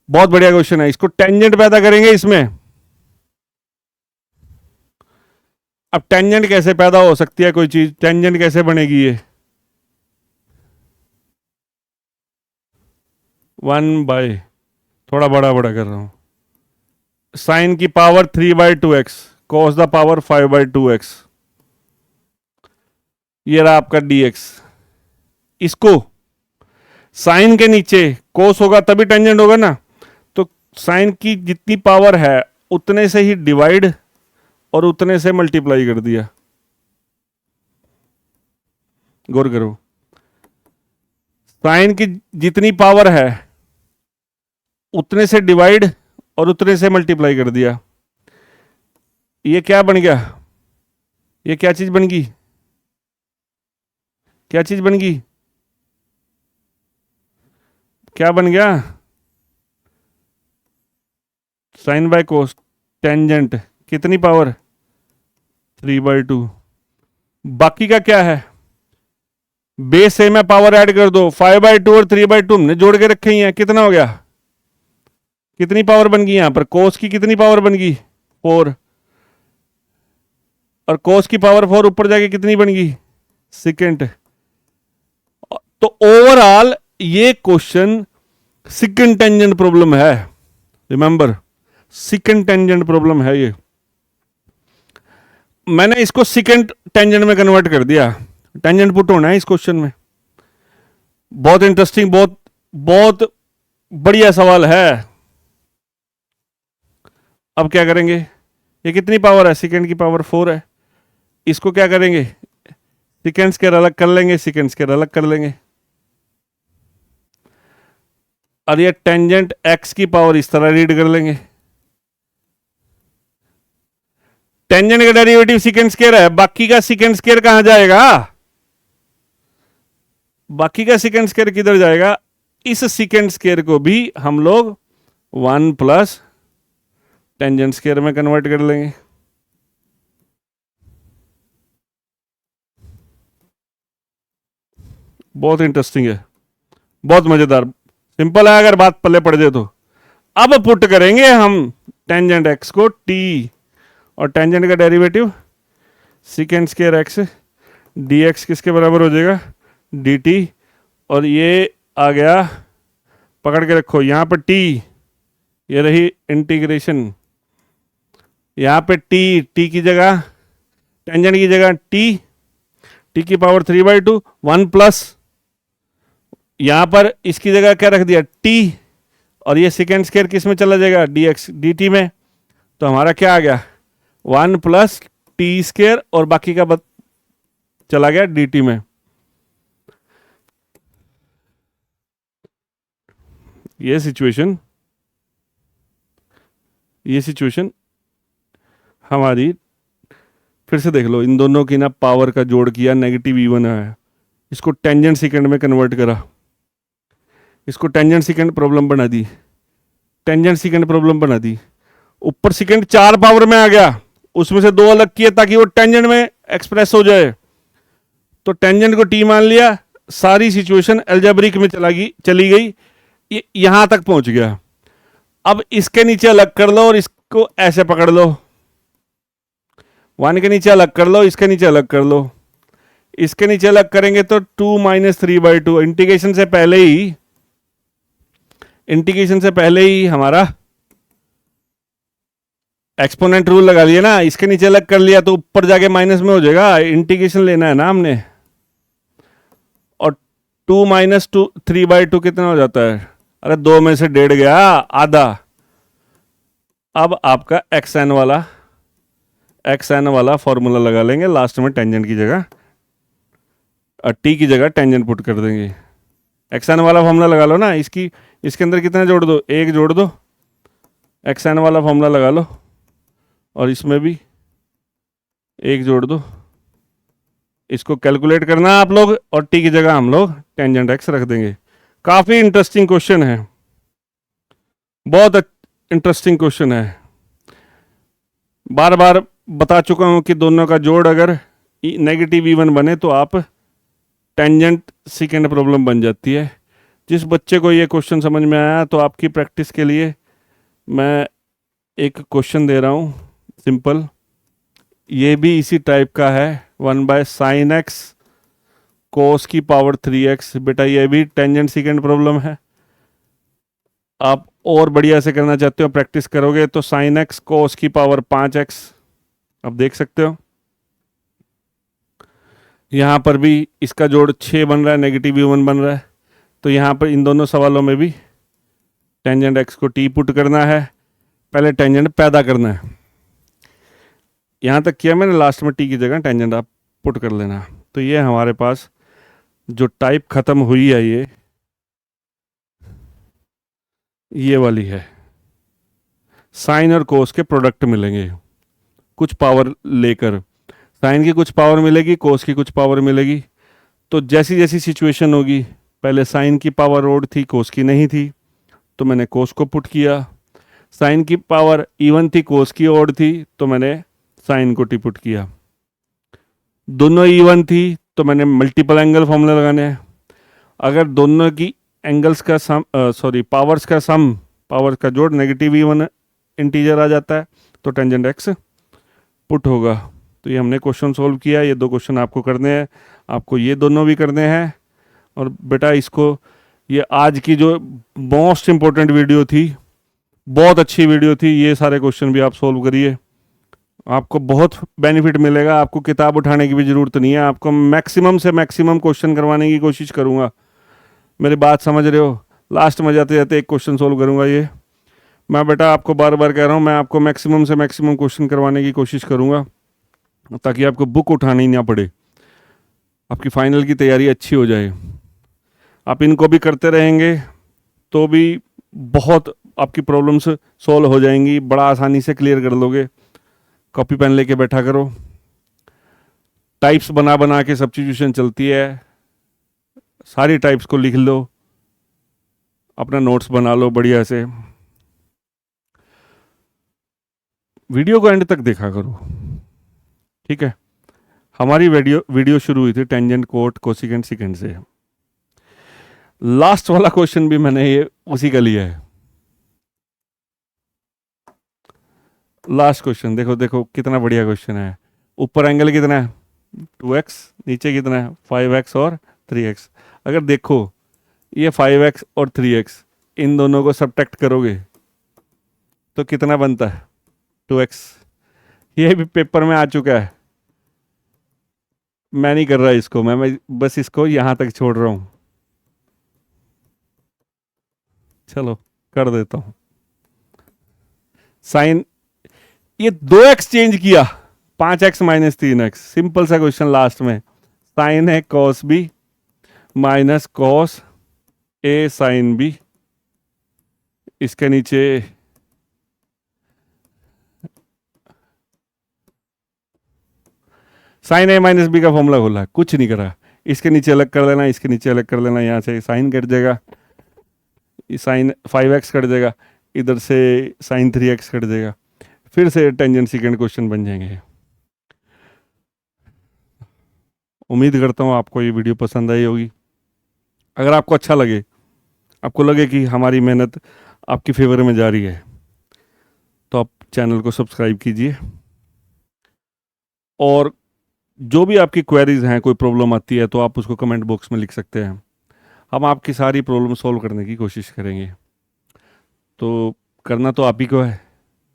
बहुत बढ़िया क्वेश्चन है, इसको टेंजेंट पैदा करेंगे इसमें। अब टेंजेंट कैसे पैदा हो सकती है कोई चीज, टेंजेंट कैसे बनेगी ये, 1 बाय, थोड़ा बड़ा बड़ा कर रहा हूं, साइन की power 3/2x, cos the power 5/2x, ये रहा आपका dx। इसको साइन के नीचे कोस होगा तभी टेंजेंट होगा ना, तो साइन की जितनी पावर है उतने से ही डिवाइड और उतने से मल्टीप्लाई कर दिया। गौर करो, साइन की जितनी पावर है उतने से डिवाइड और उतने से मल्टीप्लाई कर दिया। ये क्या बन गया, ये क्या चीज बन गई, क्या चीज बन गई, क्या बन गया, साइन बाय कोस, टेंजेंट कितनी पावर 3/2। बाकी का क्या है, बेस सेम है, पावर ऐड कर दो, 5/2 और 3/2 हमने जोड़ के रखे ही हैं, कितना हो गया, कितनी पावर बन गई यहां पर, कोस की कितनी पावर बन गई 4, और कोस की पावर 4 ऊपर जाके कितनी बन गई सेकेंड। तो ओवरऑल ये क्वेश्चन सेकेंड टेंजेंट प्रॉब्लम है, रिमेंबर सेकेंड टेंजेंट प्रॉब्लम है ये। मैंने इसको सेकेंड टेंजेंट में कन्वर्ट कर दिया, टेंजेंट पुट होना है इस क्वेश्चन में। बहुत इंटरेस्टिंग, बहुत बहुत बढ़िया सवाल है। अब क्या करेंगे, ये कितनी पावर है, सेकेंड की पावर 4 है, इसको क्या करेंगे, सेकेंड स्क्वायर अलग कर लेंगे, सेकेंड स्क्वायर अलग कर लेंगे, और ये टेंजेंट एक्स की पावर इस तरह रीड कर लेंगे। टेंजेंट का डेरिवेटिव सेकेंड स्क्वायर है, बाकी का सेकेंड स्क्वायर कहां जाएगा, बाकी का सेकेंड स्क्वायर किधर जाएगा, इस सेकेंड स्क्वायर को भी हम लोग 1 प्लस टेंजेंट स्क्वायर में कन्वर्ट कर लेंगे। बहुत इंटरेस्टिंग है, बहुत मजेदार, सिंपल है अगर बात पल्ले पड़ जाए तो। अब पुट करेंगे हम टेंजेंट एक्स को t, और टेंजेंट का derivative second square x dx किसके बराबर हो जाएगा dt, और ये आ गया, पकड़ के रखो यहां पर t, ये रही इंटीग्रेशन, यहां पे t की जगह, टेंजेंट की जगह t की पावर 3/2, 1 प्लस यहां पर इसकी जगह क्या रख दिया t, और ये सेकेंड स्क्वायर किस में चला जाएगा dx dt में, तो हमारा क्या आ गया 1 प्लस टी स्क्वायर, और बाकी का चला गया dt में। ये सिचुएशन हमारी, फिर से देख लो, इन दोनों की ना पावर का जोड़ किया, नेगेटिव इवन है, इसको टेंजेंट सेकेंड में कन्वर्ट करा, इसको टेंजेंट सेकेंड प्रॉब्लम बना दी, टेंजेंट सेकेंड प्रॉब्लम बना दी, ऊपर सेकेंड 4 पावर में आ गया, उसमें से 2 अलग किए ताकि वो टेंजेंट में एक्सप्रेस हो जाए, तो टेंजेंट को t मान लिया, सारी सिचुएशन अलजेब्रिक में चली गई, यहां तक पहुंच गया। अब इसके नीचे अलग कर लो और इसको ऐसे पकड़ लो, 1 के नीचे अलग कर लो, इसके नीचे अलग कर लो, इसके नीचे अलग करेंगे तो 2 - 3/2, इंटीग्रेशन से पहले ही हमारा एक्सपोनेंट रूल लगा लिया ना, इसके नीचे अलग कर लिया तो ऊपर जाके माइनस में हो जाएगा, इंटीग्रेशन लेना है ना हमने, और 2 - 3/2 कितना हो जाता है, अरे 2 में से 1.5 गया, आधा। अब आपका xn वाला फॉर्मूला लगा लेंगे लास्ट में, टेंजेंट की जगह और t की जगह टेंजेंट पुट कर देंगे, xn वाला फॉर्मूला लगा लो ना, इसके अंदर कितना जोड़ दो, 1 जोड़ दो, xn वाला फॉर्मूला लगा लो, और इसमें भी 1 जोड़ दो, इसको कैलकुलेट करना आप लोग, और t की जगह हम लोग टेंजेंट x रख देंगे। काफी इंटरेस्टिंग क्वेश्चन है, बहुत इंटरेस्टिंग क्वेश्चन है, बार बार बता चुका हूं कि दोनों का जोड़ अगर नेगेटिव इवन बने तो आप टेंजेंट सेकेंड प्रॉब्लम बन जाती है। जिस बच्चे को ये क्वेश्चन समझ में आया, तो आपकी प्रैक्टिस के लिए मैं एक क्वेश्चन दे रहा हूं सिंपल, ये भी इसी टाइप का है, 1/sin x cos की पावर 3x, बेटा ये भी टेंजेंट सेकेंड प्रॉब्लम है। आप और बढ़िया से करना चाहते हो, प्रैक्टिस करोगे तो साइन एक्स कोस की पावर 5x, आप देख सकते हो। यहाँ पर भी इसका जोड़ 6 बन रहा है, -1 बन रहा है। तो यहाँ पर इन दोनों सवालों में भी टेंजेंट एक्स को टी पुट करना है, पहले टेंजेंट पैदा करना है। यहाँ तक किया मैंने, लास्ट में टी की जगह टेंजेंट आप पुट कर लेना। तो ये हमारे पास जो टाइप खत्म हुई है ये वाली है। साइन और कोस के प्रोडक्ट मिलेंगे कुछ पावर लेकर, साइन की कुछ पावर मिलेगी, कोस की कुछ पावर मिलेगी। तो जैसी जैसी सिचुएशन होगी, पहले साइन की पावर ओड थी, कोस की नहीं थी, तो मैंने कोस को पुट किया। साइन की पावर इवन थी, कोस की ओड थी, तो मैंने साइन को टी पुट किया। दोनों इवन थी तो मैंने मल्टीपल एंगल फॉर्मूला लगाने हैं। अगर दोनों की एंगल्स का सम, पावर्स का सम, पावर का जोड़ -1 इंटीजर आ जाता है, तो टेंजेंट एक्स पुट होगा। तो ये हमने क्वेश्चन सोल्व किया। ये 2 क्वेश्चन आपको करने हैं, आपको ये दोनों भी करने हैं। और बेटा इसको, ये आज की जो मोस्ट इम्पोर्टेंट वीडियो थी, बहुत अच्छी वीडियो थी, ये सारे क्वेश्चन भी आप सोल्व करिए, आपको बहुत बेनिफिट मिलेगा। आपको किताब उठाने की भी ज़रूरत नहीं है, आपको मैक्सिमम से मैक्सिमम क्वेश्चन करवाने की कोशिश करूँगा। मेरी बात समझ रहे हो? लास्ट में जाते जाते एक क्वेश्चन सोल्व करूँगा। ये मैं बेटा आपको बार बार कह रहा हूँ, मैं आपको मैक्सिमम से मैक्सिमम क्वेश्चन करवाने की कोशिश करूँगा, ताकि आपको बुक उठानी ना पड़े, आपकी फाइनल की तैयारी अच्छी हो जाए। आप इनको भी करते रहेंगे तो भी बहुत आपकी प्रॉब्लम्स सॉल्व हो जाएंगी, बड़ा आसानी से क्लियर कर लोगे। कॉपी पेन लेके बैठा करो, टाइप्स बना बना के सब्स्टिट्यूशन चलती है, सारी टाइप्स को लिख लो, अपना नोट्स बना लो बढ़िया से। वीडियो को एंड तक देखा करो, ठीक है। हमारी वीडियो शुरू हुई थी टेंजेंट, कोट, कोसिकेंट, सिकेंट से। लास्ट वाला क्वेश्चन भी मैंने ये उसी का लिया है। लास्ट क्वेश्चन देखो, देखो कितना बढ़िया क्वेश्चन है। ऊपर एंगल कितना है 2x, नीचे कितना है 5x और 3x। अगर देखो ये 5x और 3x, इन दोनों को सब्ट्रैक्ट करोगे तो कितना बनता है 2x। ये भी पेपर में आ चुका है, मैं नहीं कर रहा इसको, मैं बस इसको यहाँ तक छोड़ रहा हूँ। चलो कर देता हूँ। साइन, ये 2x चेंज किया, 5x - 3x, सिंपल सा क्वेश्चन। लास्ट में साइन है cos B minus cos A sine B, इसके नीचे साइन ए माइनस बी का फॉर्मूला खोला, कुछ नहीं करा। इसके नीचे अलग कर लेना, इसके नीचे अलग कर लेना, यहाँ से साइन कट जाएगा, साइन 5x कट जाएगा, इधर से साइन 3x कट जाएगा, फिर से टेंजेंट सेकंड क्वेश्चन बन जाएंगे। उम्मीद करता हूँ आपको ये वीडियो पसंद आई होगी। अगर आपको अच्छा लगे, आपको लगे कि हमारी मेहनत आपकी फेवर में जा रही है, तो आप चैनल को सब्सक्राइब कीजिए। और जो भी आपकी क्वेरीज हैं, कोई प्रॉब्लम आती है तो आप उसको कमेंट बॉक्स में लिख सकते हैं, हम आपकी सारी प्रॉब्लम सॉल्व करने की कोशिश करेंगे। तो करना तो आप ही को है,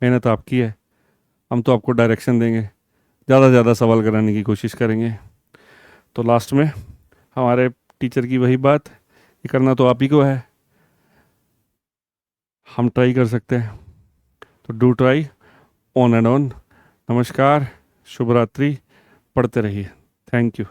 मेहनत आपकी है, हम तो आपको डायरेक्शन देंगे, ज़्यादा से ज़्यादा सवाल कराने की कोशिश करेंगे। तो लास्ट में हमारे टीचर की वही बात, ये करना तो आप ही को है, हम ट्राई कर सकते हैं, तो do try, on and on. नमस्कार, शुभ रात्रि, पढ़ते रहिए। Thank you.